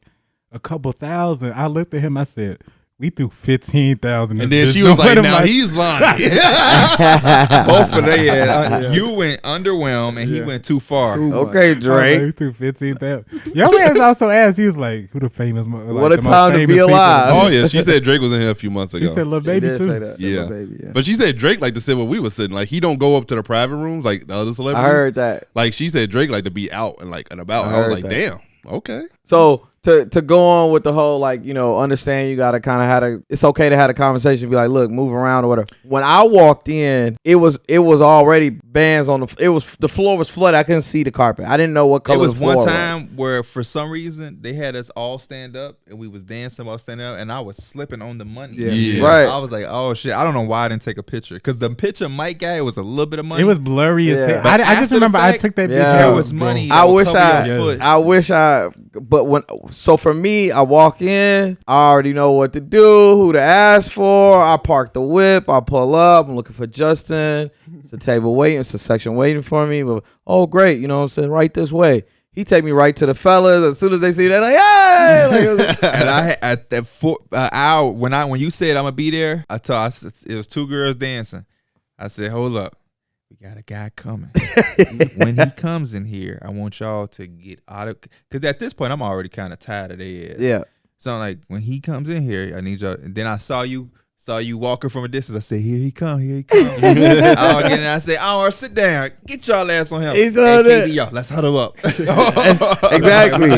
a couple thousand." I looked at him, I said, "We threw 15,000." And then she was like, now he's lying. Both of they you went underwhelmed and he went too far. Okay, Drake. We threw 15,000. Your ass also asked. He was like, "Who the famous? Like, What a the most time to famous be people?" alive. Oh, yeah. She said Drake was in here a few months She ago. said, "Lil She Baby did too." say that. Yeah. Baby, yeah. But she said Drake like to sit where we was sitting. Like, he don't go up to the private rooms like the other celebrities. I heard that. Like, she said Drake like to be out and like and about. I And I was heard like, that. damn. Okay. So to go on with the whole like, you know, understand you gotta kind of it's okay to have a conversation, be like, look, move around or whatever. When I walked in, it was already bands on the floor was flooded. I couldn't see the carpet. I didn't know what color. It was the floor one time where for some reason they had us all stand up and we was dancing while standing up, and I was slipping on the money. Yeah. Right. I was like, oh shit, I don't know why I didn't take a picture, because the picture Mike got, it was a little bit of money. It was blurry as hell. But I just after the remember I fact, took that yeah, picture. there out, was bro. money. I wish I walk in, I already know what to do, who to ask for. I park the whip, I pull up, I'm looking for Justin. It's a table waiting, it's a section waiting for me. But oh great, you know what I'm saying, right this way. He take me right to the fellas. As soon as they see that, like, hey! Like, And I had, at that hour when you said I'm gonna be there, it was 2 girls dancing. I said, hold up, we got a guy coming. When he comes in here, I want y'all to get out of, because at this point I'm already kind of tired of their ass. yeah. So I'm like, when he comes in here, I need y'all. And then I saw you walking from a distance. I said, here he come. I don't get in. I said, oh, sit down. Get y'all ass on him. He's hey, on it. KD, y'all, let's huddle up. Exactly.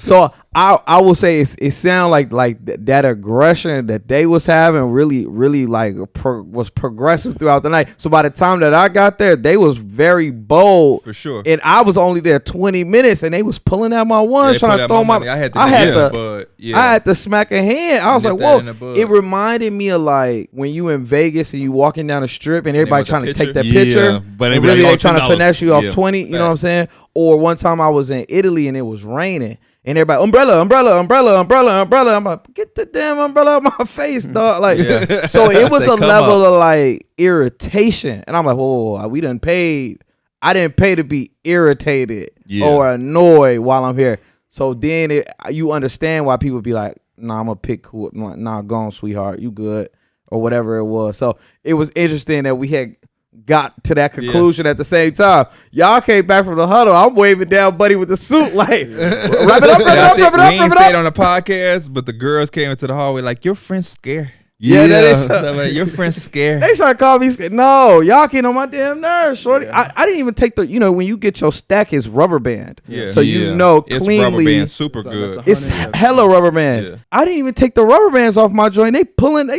So I will say it sound like that aggression that they was having really like was progressive throughout the night. So by the time that I got there, they was very bold. For sure. And I was only there 20 minutes, and they was pulling out my ones, trying to throw my money. I had to smack a hand. I was Nip like, that in the whoa. bud. It reminded me of like when you in Vegas and you walking down the strip and everybody want the trying to take picture? that picture. Yeah, but they and be really like, they oh, trying to $10. finesse you off Yeah. 20, you know what I'm saying? Or one time I was in Italy and it was raining. And everybody, umbrella. I'm like, get the damn umbrella out my face, dog. Like, so it was They a come level of like irritation. And I'm like, whoa, we done paid. I didn't pay to be irritated or annoyed while I'm here. So then you understand why people be like, nah, I'm going to pick who, nah, go on, sweetheart. You good. Or whatever it was. So it was interesting that we had got to that conclusion at the same time. Y'all came back from the huddle. I'm waving down buddy with the suit like, wrap it up. We ain't say it on the podcast, but the girls came into the hallway like, your friend's scared. Yeah, that is. So I'm like, your friend's scared. They try to call me scared. No, y'all getting on my damn nerves, shorty. I didn't even take when you get your stack, it's rubber band. Yeah. So you know It's cleanly. rubber band, super good. It's hella rubber bands. Yeah. I didn't even take the rubber bands off my joint. They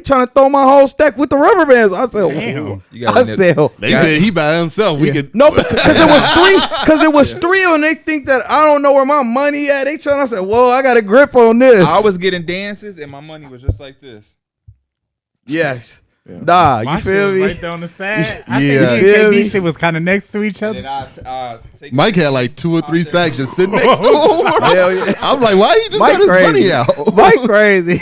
trying to throw my whole stack with the rubber bands. I said, Damn. They said he by himself. We could no, because it was three. Because it was 3 of them. They think that I don't know where my money at. They trying to say, "Whoa, I got a grip on this." I was getting dances and my money was just like this. Yes. Nah, My you shit feel was me? right there on the side. I Yeah. think Feel me? KB shit was kind of next to each And other. then I take Mike had like 2 or 3 stacks just sitting next to him. Hell yeah. I'm like, why he just Mike got his crazy. money out? Mike crazy.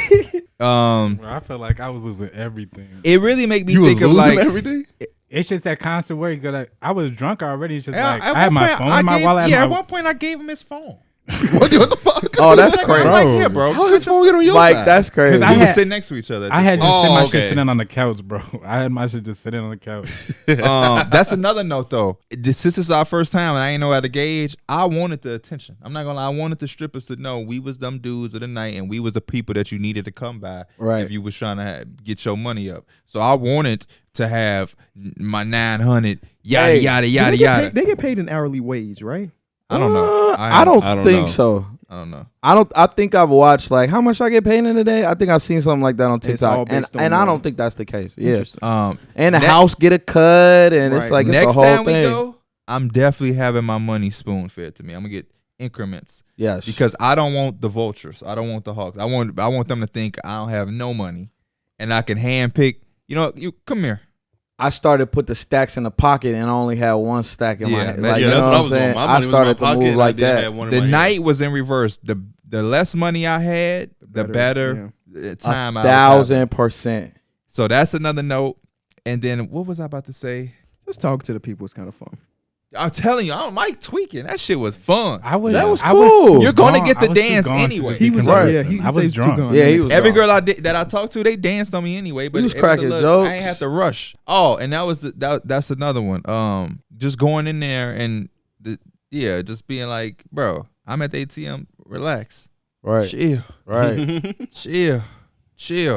Bro, I felt like I was losing everything. It really make me You was think of losing like everything? It's just that constant worry because I was drunk already. It's just Yeah, like at I had one my point, phone in my wallet. at one point I gave him his phone. What the fuck? Oh, that's Like, crazy. I'm like, here, bro. How his phone get on your Mike, side? that's crazy. I We were had- sitting next to each other. at I this had point. just my okay. shit sitting on the couch, bro. I had my shit just sitting on the couch. That's another note though. This is our first time, and I ain't know how to gauge. I wanted the attention. I'm not gonna lie. I wanted the strippers to know we was them dudes of the night, and we was the people that you needed to come by Right. if you was trying to get your money up. So I wanted to have my 900 yada Hey, yada Do yada they get yada. paid- they get paid an hourly wage, right? I don't know. I don't I don't think know. so. I don't know. I think I've watched like how much I get paid in a day. I think I've seen something like that on It's all TikTok, and based on and I the- don't think that's the case. Yeah, Interesting. and the Ne- house get a cut, and it's Right. like it's Next a whole time thing. we go, I'm definitely having my money spoon fed to me. I'm gonna get increments Yes, because I don't want the vultures. I don't want the hawks. I want them to think I don't have no money, and I can handpick. You know, you come here. I started put the stacks in the pocket, and I only had one stack in my Yeah, hand. that- Like, Yeah, you that's know what what I I'm was doing. saying? My I money was in my started to pocket, move and like I did that. have one in The my hand. night was in reverse. The less money I had, the better time I was having. 1,000%. So that's another note. And then what was I about to say? Just talking to the people is kind of fun. I'm telling you, Mike tweaking. That shit was fun. That was I was cool. too You're gonna gone. get the I was too dance gone to anyway. be He was conversant. right. Yeah, he I was says too drunk. gone. Yeah, he was Every gone. girl that I talked to, they danced on me anyway. But He was it cracking a little, jokes. I ain't have to rush. Oh, and that's another one. Just going in there and just being like, bro, I'm at the ATM. Relax, Right, chill, right. chill.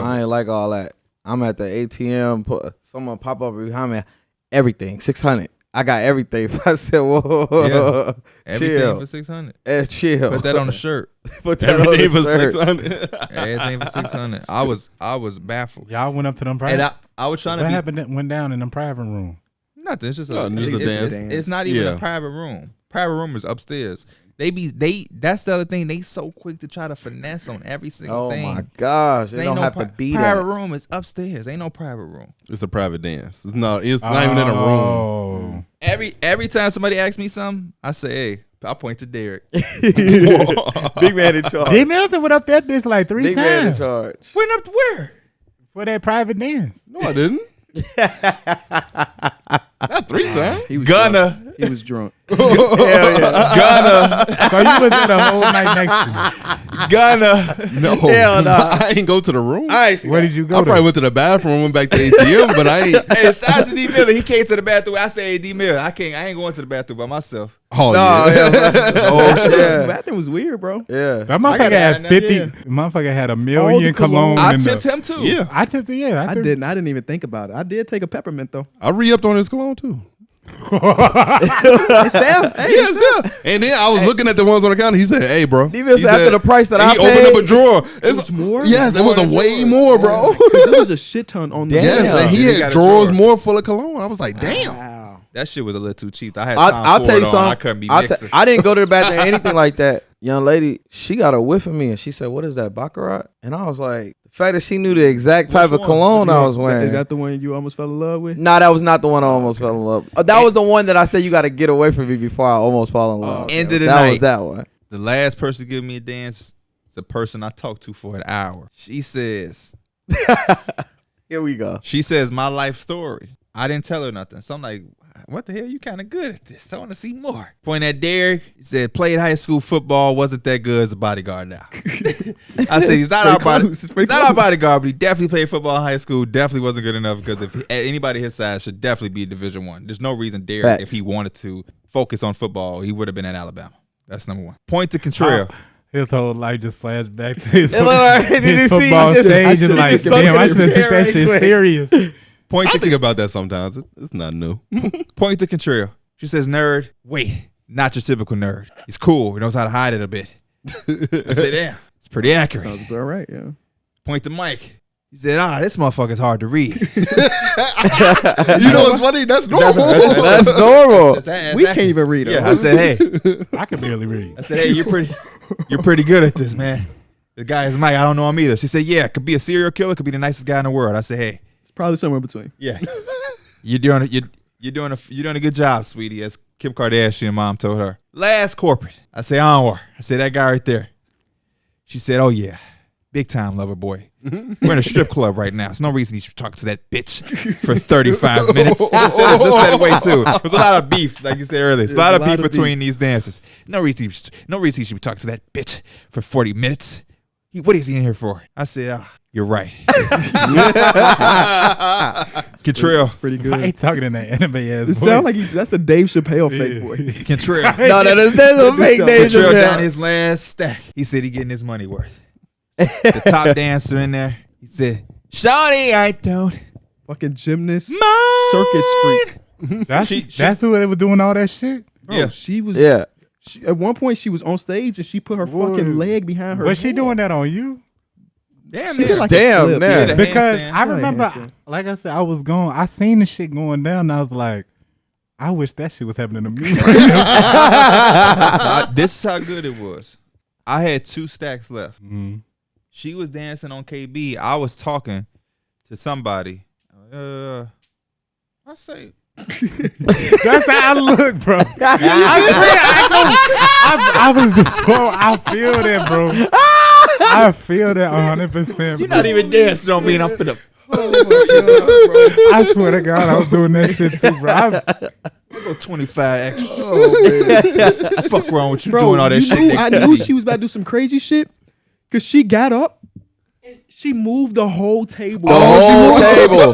I ain't like all that. I'm at the ATM. Someone pop up behind me. Everything 600. I got everything. I said, whoa, Everything chill. for 600. Chill. Put that on the shirt. Put that Everything on the for shirt. 600. Everything for 600. I was baffled. Y'all went up to them private. And I was trying to what be happened that went down in them private room? nothing. It's just No, just a dance. it's not even Yeah. a private room. Private room is upstairs. That's the other thing. They so quick to try to finesse on every single Oh thing. my gosh, they don't have to be private that. room is upstairs. Ain't no private room. It's a private dance. It's not even in a room. Oh. Every time somebody asks me something, I say, "Hey," I point to Derek. Big man in charge. D Milton went up that bitch like 3 Big man in times charge. Went up to where? for that private dance. No, I didn't. Not 3 times. He was Gunna. drunk. He was drunk. Hell yeah. Gunna. So you was there the whole night next to Gunna. No, Hell nah. I ain't go to the room. All right, me. Where did you I go to? probably went to the bathroom, went back to ATM, but I ain't. Hey, shout out to D Miller. He came to the bathroom. I say, "Hey, D Miller, I ain't going to the bathroom by myself." Oh No, yeah. oh The shit. bathroom was weird, bro. Yeah. That motherfucker had 50. yeah. Motherfucker had a All million the cologne. cologne. I in tipped the, him too. Yeah. I tipped it. Yeah, I tipped- didn't. I didn't even think about it. I did take a peppermint though. I re-upped on his cologne too. It's there. Hey, Yeah, it's there. And then I was looking at the ones on the counter. He said, "Hey, bro." Even He after said- the price that and I he opened paid. up a drawer. It was more? Yes, it was a way more, bro. There was a shit ton on the. Yes, Damn. and he He had got a drawers drawer. more full of cologne. I was like, damn. Wow. That shit was a little too cheap. I had time I'll for tell it you on. something. I couldn't be I mixing. didn't go to the bathroom or anything like that. Young lady, she got a whiff of me and she said, "What is that, Baccarat?" And I was like, the fact that she knew the exact type of one? cologne I was Is wearing. that the one you almost fell in love with? Nah, that was not the one I almost fell in love. That was the one that I said you got to get away from me before I almost fall in love. End of the that was night. that one. The last person to give me a dance is the person I talked to for an hour. She says, Here we go. my life story. I didn't tell her nothing. So I'm like, what the hell? You kind of good at this. I want to see more. Point at Derek. He said, played high school football. Wasn't that good as a bodyguard now. I said, he's not our bodyguard, but he definitely played football in high school. Definitely wasn't good enough because if anybody his size should definitely be Division I. There's no reason Derek, Facts. if he wanted to focus on football, he would have been at Alabama. That's number one. Point to Contrail. His whole life just flashed back to his, Did you his see? football I should- stage. I And should've like, took it damn, I serious. should have took that shit Right. serious. Point I to think about that sometimes. It's not new. Point to Contrail. She says, "Nerd, wait, not your typical nerd. He's cool. He knows how to hide it a bit." I said, "Damn, it's pretty accurate." Sounds all right. Yeah. Point to Mike. He said, "This motherfucker's hard to read." You know what's funny? That's normal. That's normal. We can't even read it. Yeah, I said, "Hey, I can barely read. I said, hey, you're pretty good at this, man." The guy is Mike. I don't know him either. She said, "Yeah, could be a serial killer. Could be the nicest guy in the world." I said, "Hey, It's probably somewhere in between. yeah, you're doing a good job, sweetie," as Kim Kardashian mom told her. Last corporate. I say, "Onward." I said, "That guy right there." She said, "Oh yeah, big time lover boy. We're in a strip club right now. There's no reason you should talk to that bitch for 35 minutes." She said it just that way too. There's a lot of beef, like you said earlier. There's a lot of beef between these dancers. No reason you should be talking to that bitch for 40 minutes. What is he in here for? I said, "You're right." Contrail. It's pretty Why he good. talking in that anime ass It voice? sounds like that's a Dave Chappelle fake voice. Contrail. No, that's a fake name. Contrail down his last stack. He said he getting his money worth. The top dancer in there. He said, "Shawty, I don't Fucking gymnast, mind." circus freak. That's who they were doing all that shit. Bro, Yeah. she was. Yeah. At one point, she was on stage and she put her fucking leg behind her. Was she head. doing that on you? Damn, She near. did like a Damn, flip. man. The Because handstand. I remember, handstand. like I said, I seen the shit going down. And I was like, I wish that shit was happening to me. This is how good it was. I had 2 stacks left. Mhm. She was dancing on KB. I was talking to somebody. I say, That's how I look, bro. I feel that, bro. I feel that 100%. "You're not even dancing on me," and I'm finna. I swear to God, I was doing that shit too, bro. I go 25 extra. Fuck wrong with you Bro, doing all that you shit? knew, next I to knew me? she was about to do some crazy shit because she got up and she moved the whole table. The whole table.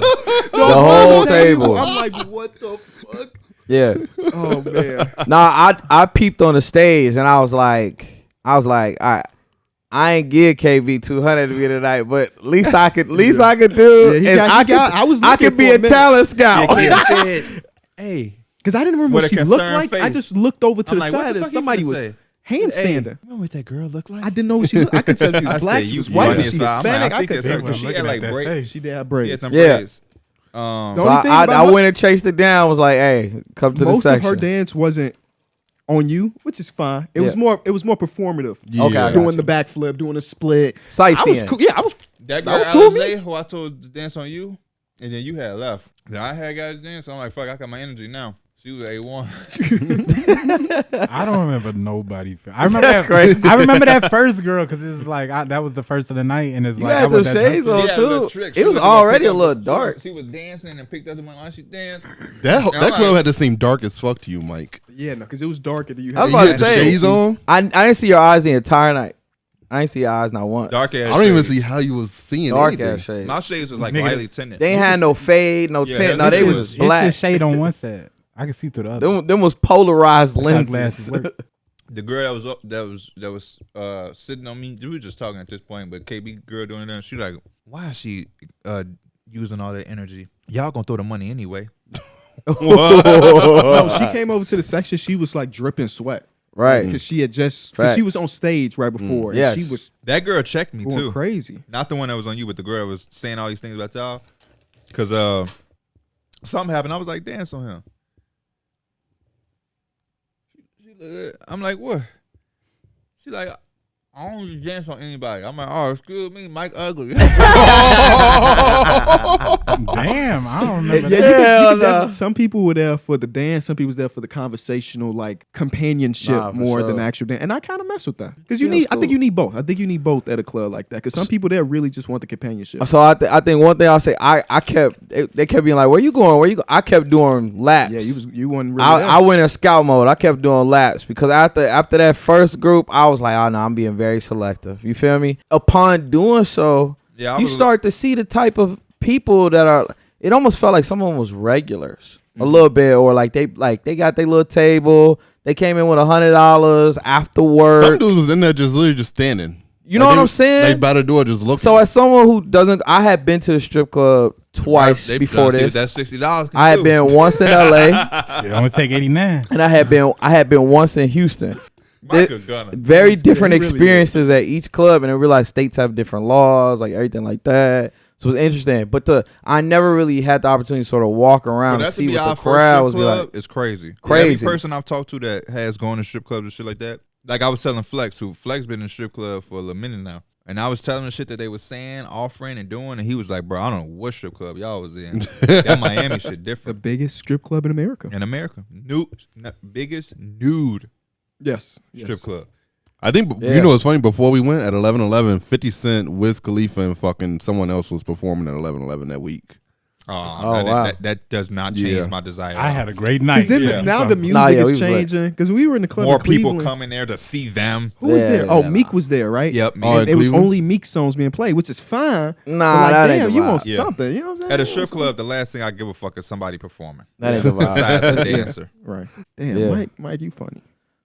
The whole table. I'm like, what the fuck? Yeah. Oh man. Nah, I peeped on the stage and I was like, all right, I ain't give KV 200 to me tonight, but at least I could do. Yeah, he is got- I I was I looking could be for a a minute. talent scout. Yeah, KB said, "Hey, Because I didn't remember With what a she looked concerned like. I face. just looked over to I'm the like, what side the and fuck you somebody finna was say? handstanding. Remember what that girl looked like? I didn't know what she looked. I could tell if she I was black, said, she you was white, funny was as she fuck. I'm like, Hispanic. I I think could it's her tell. because she had like braids. She did have She braids. had some Yeah. braids. The So only thing I about her- went and chased it down. Was like, hey, come to the most section. of her dance wasn't on you, which is fine. It was Yeah. more. It was more performative. Yeah. Okay, I got Doing the backflip, doing a split. Sightseeing. I was cool. Yeah, I was. That That girl was cool, Alize, who I told to dance on you, and then you had left. Then I had guys dance. I'm like, fuck, I got my energy now. She was A1. I don't remember nobody. I remember That's that. crazy. I remember that first girl because it's like that was the first of the night, and it's You like I had was those at shades that- on She had a little too. trick. It She was was gonna already pick a up little the- dark. She was dancing and picked up the money while she danced. That I'm club like- had to seem dark as fuck to you, Mike. Yeah, no, because it was darker than you. I was You about had to the say. shades on. I didn't see your eyes the entire night. I didn't see your eyes not once. Dark ass. I don't even shades. see how you was seeing Dark anything. ass shades. My shades was like Nigga, lightly tinted. They ain't had no fade, no Yeah, tint. No, this they shit was was- just black. It's just shade on one side. I can see through the other. Them was polarized That's how glasses lenses. work. The girl that was up, that was sitting on me. We were just talking at this point, but KB girl doing that. She like, why is she using all that energy? Y'all gonna throw the money anyway. No, she came over to the section. She was like dripping sweat Right. because she had just. Cause she Facts. was on stage right before. Yes. And she was That girl checked me going too. crazy. Not the one that was on you, but the girl that was saying all these things about y'all. Cause something happened. I was like, dance on him. I'm like, what? She like, I don't really dance on anybody. I'm like, oh, excuse me, Mike Ugly. Damn, I don't remember. Yeah, that. Hell you could no. definitely- some people were there for the dance. Some people was there for the conversational, like companionship Nah, for more sure. than the actual dance. And I kind of mess with that because you Yeah, need. it's I think cool. you need both. I think you need both at a club like that because some people there really just want the companionship. So I think one thing I'll say, I kept they kept being like, where you going? Where you go? I kept doing laps. Yeah, you weren't really. there. I went in scout mode. I kept doing laps because after that first group, I was like, oh no, I'm being very selective. You feel me? Upon doing so, Yeah, I you was- start to see the type of people that are. It almost felt like someone was regulars a little bit, or like they got their little table. They came in with $100 after work. Some dudes was in there just literally just standing. You know what I'm saying? Like by the door, just looking. So as someone who doesn't, I had been to the strip club twice They before trying to see this. what that $60. I had been once in LA Shit, I'm gonna take 89. and I had been once in Houston. Mike a gunner. Very different he really experiences at each club, and I realized states have different laws, like everything like that. So it was interesting. But I never really had the opportunity to sort of walk around For and that to see be what our the first crowd strip was club like. is crazy. Crazy. Every person I've talked to that has gone to strip clubs and shit like that. Like I was telling Flex, who Flex been in the strip club for a minute now. And I was telling him the shit that they were saying, offering and doing, and he was like, bro, I don't know what strip club y'all was in. That Miami shit the different. biggest strip club in America. In America. Biggest nude Yes. strip club. I think Yeah. you know what's funny. Before we went at 11:11, 50 Cent, Wiz Khalifa, and fucking someone else was performing at 11:11 that week. Oh, wow. That does not change Yeah. my desire. I had a great night. Because Yeah. now the music Nah, yeah, we is was like- changing. Because we were in the club. More in people Cleveland. come in there to see them. Who was Yeah, there? Oh, yeah, Meek nah. was there, right? Yep. Me. Oh, And it was Cleveland? only Meek songs being played, which is fine. Nah, But like, that ain't damn, the you vibe. want Yeah. something? You know what I'm saying? At a strip club, the last thing I give a fuck is somebody performing. That ain't the vibe. Besides the dancer. Right. Damn, Yeah. Mike, you funny.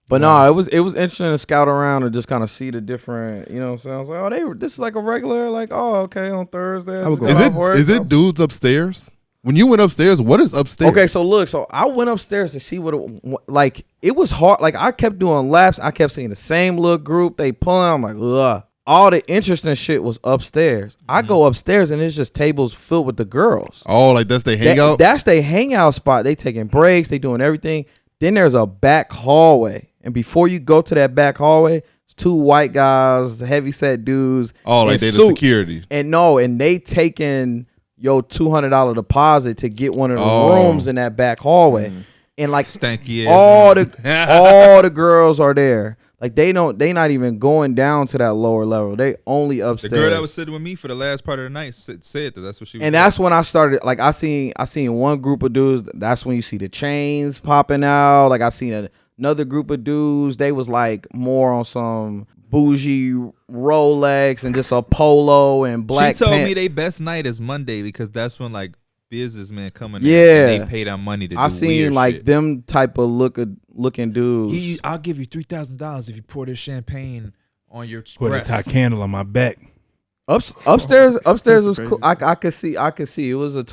But no, it was interesting to scout around and just kind of see the different, you know what I'm saying? I was like, oh, this is like a regular, like, oh, okay, on Thursday. I would go just Is got it off work. is it dudes upstairs? When you went upstairs, what is upstairs? Okay, so look, I went upstairs to see like, it was hard. Like, I kept doing laps. I kept seeing the same little group. They pulling. I'm like, ugh. All the interesting shit was upstairs. I go upstairs and it's just tables filled with the girls. Oh, like that's they hangout. That's their hangout spot. They taking breaks. They doing everything. Then there's a back hallway. And before you go to that back hallway, it's two white guys, heavy set dudes. Oh, like in they the suits. security. And they taking your $200 deposit to get one of the Oh. rooms in that back hallway. And like Stanky ass. all the girls are there. Like they not even going down to that lower level. They only The upstairs. girl that was sitting with me for the last part of the night said that. That's what she was And that's when I started. Like I seen one group of dudes. That's when you see the chains popping out. Like I seen another group of dudes. They was like more on some bougie Rolex and just a polo and black. She told pant- me they best night is Monday because that's when like businessmen coming in. Yeah. And they pay their money to do I seen weird like shit. them type of looking dudes. I'll give you $3,000 if you pour this champagne on your Put a breast. hot candle on my back. Upstairs was crazy. cool. I could see. It was a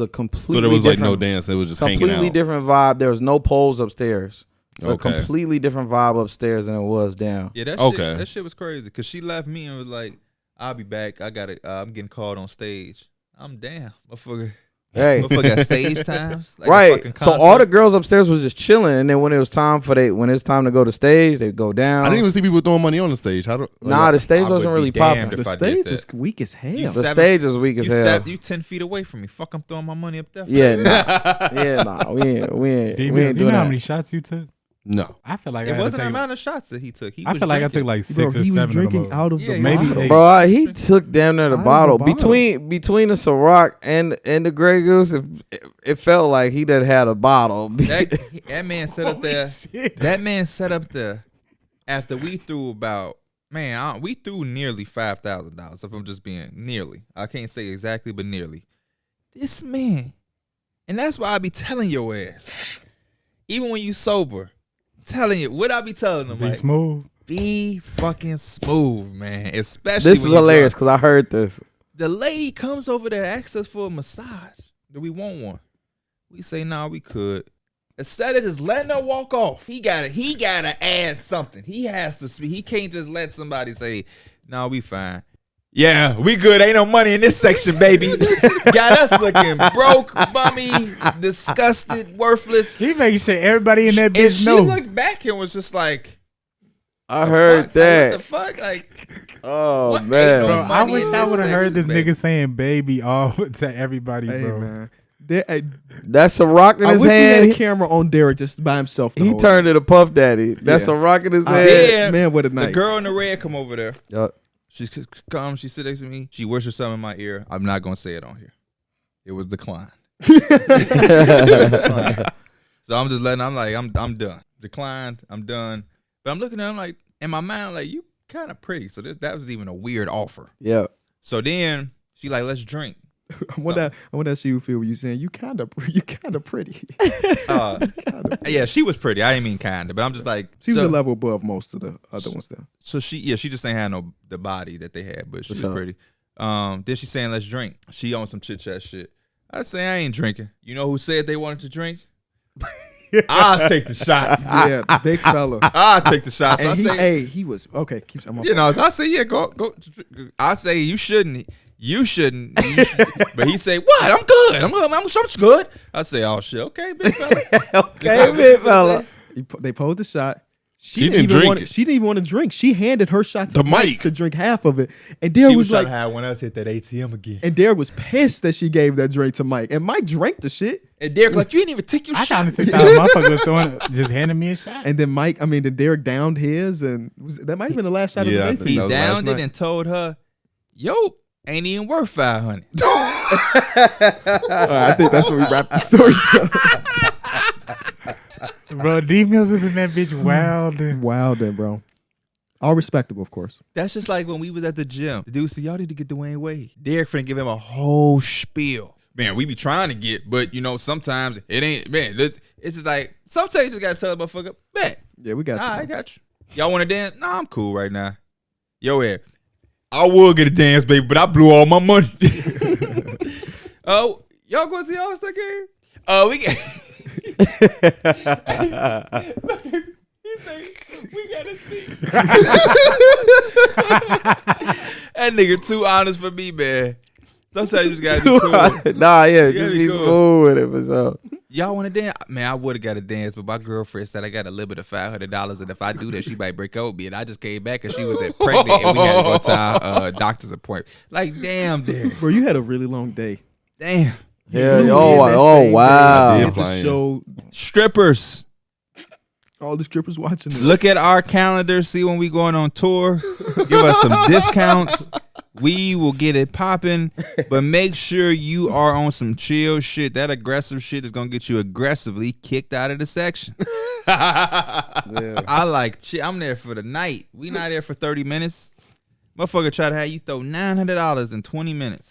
completely. So there was like no different- dance. It was just hanging completely out. different vibe. There was no poles upstairs. A Okay. completely different vibe upstairs than it was down. Yeah, Okay. that shit was crazy because she left me and was like, "I'll be back. I got it. I'm getting called on stage. I'm down, motherfucker. Hey, Motherfucker got stage times, like a right. fucking So all concert. the girls upstairs was just chilling, and then when it's time to go to stage, they go down. I didn't even see people throwing money on the stage. How do? Nah, the stage I wasn't would really be damned popping. if The I did stage that. was weak as hell. You The seven- stage was weak as hell. You 10 feet away from me. Fuck, I'm throwing my money up there. Yeah, nah, we ain't You doing know how that. many shots you took? No. I feel like It I had wasn't to the take, amount of shots that he took. I feel like I took like 6 Bro, or 7 he was of drinking them. out of Yeah, the maybe bottle. 8. Bro, he took damn near the Out of bottle. the bottle. Between the Ciroc and the Grey Goose. It felt like he done had a bottle. That man set up there. Shit. That man set up there after we threw we threw nearly $5,000. If I'm just being nearly, I can't say exactly, but nearly. This man, and that's why I be telling your ass, even when you sober, telling you what I be telling them, Be like, smooth. be fucking smooth, man. Especially This is when you hilarious drunk. because I heard this. The lady comes over there, asks us for a massage. Do we want one? We say, nah, we could. Instead of just letting her walk off, he gotta add something. He has to speak. He can't just let somebody say, "No, we fine." Yeah, we good. Ain't no money in this section, baby. Got us looking broke, bummy, disgusted, worthless. He making sure everybody in that And bitch she know. looked back and was just like, I heard fuck? that. Like, what the fuck? Like, Oh What? man. Ain't Bro, no I money wish in I this would have heard this section, nigga saying baby all to everybody, Hey, bro. man. That's a rock in I his wish we had hand. a camera on Derek just by himself. the He whole turned time. it a Puff Daddy. That's Yeah. a rock in his I head. did. Man, what a the night. girl in the red come over there. Yup. She comes, she sit next to me. She whispers something in my ear. I'm not gonna say it on here. It was declined. So I'm just letting. I'm like, I'm done. Declined. I'm done. But I'm looking at him like in my mind, like you kind of pretty. So that was even a weird offer. Yeah. So then she like, let's drink. I want to see you feel when you saying you kind of pretty. Yeah, she was pretty. I didn't mean kinda, but I'm just like She was so, a level above most of the other ones there. So she just ain't had the body that they had, but she was sure. pretty. Then she saying let's drink. She on some chit chat shit. I say I ain't drinking. You know who said they wanted to drink? I'll take the shot. Yeah, the big fella. I'll take the shot. So And I say, he was okay. Keep I'm you know, so I say, yeah, go. I say you shouldn't. You shouldn't. But he say, what? I'm good. I'm sure it's good. I say, oh shit, okay, big fella. Okay, big fella. They posed the shot. She didn't drink it. She didn't even want to drink. She handed her shot to To Mike Mike. to drink half of it, and Derek She was trying like, to have one else hit that ATM again. and Derek was pissed that she gave that drink to Mike, and Mike drank the shit. And Derek like, you didn't even take your I shot. honestly thought motherfucker was just handing me a shot. And then then Derek downed his, and that might have been the last shot Yeah, I of the think He day. that was last downed it night. and told her, yo, ain't even worth 500. I think that's where we wrap the story. Bro, D Mills is in that bitch wildin'. Wow, then, bro. All respectable, of course. That's just like when we was at the gym. The dude said, y'all need to get Dwayne Wade. Derek finna give him a whole spiel. Man, we be trying to get, but you know, sometimes it ain't, man, it's just like, sometimes you just gotta tell a motherfucker, man, Yeah, we got nah, you. I got you. Y'all wanna dance? Nah, I'm cool right now. Yo, Ed, I would get a dance, baby, but I blew all my money. Oh, y'all going to the All-Star game? We get. He say, we gotta see. That nigga too honest for me, man. Sometimes you just gotta be cool. Nah, yeah, You gotta just be be cool. smooth with it for sure. Y'all want to dance? Man, I would have got a dance, but my girlfriend said I got a limit of $500, and if I do that, she might break up with me. And I just came back and she was pregnant, and we had to go to our doctor's appointment. Like, damn, Derek. Bro, you had a really long day. Damn. Yeah. You Oh, in that oh same wow. day. Yeah. At the show, Strippers. all the strippers watching this. Look at our calendar, see when we going on tour. Give us some discounts. We will get it popping, but make sure you are on some chill shit. That aggressive shit is gonna get you aggressively kicked out of the section. I like shit. I'm there for the night. We not there for 30 minutes. Motherfucker try to have you throw $900 in 20 minutes.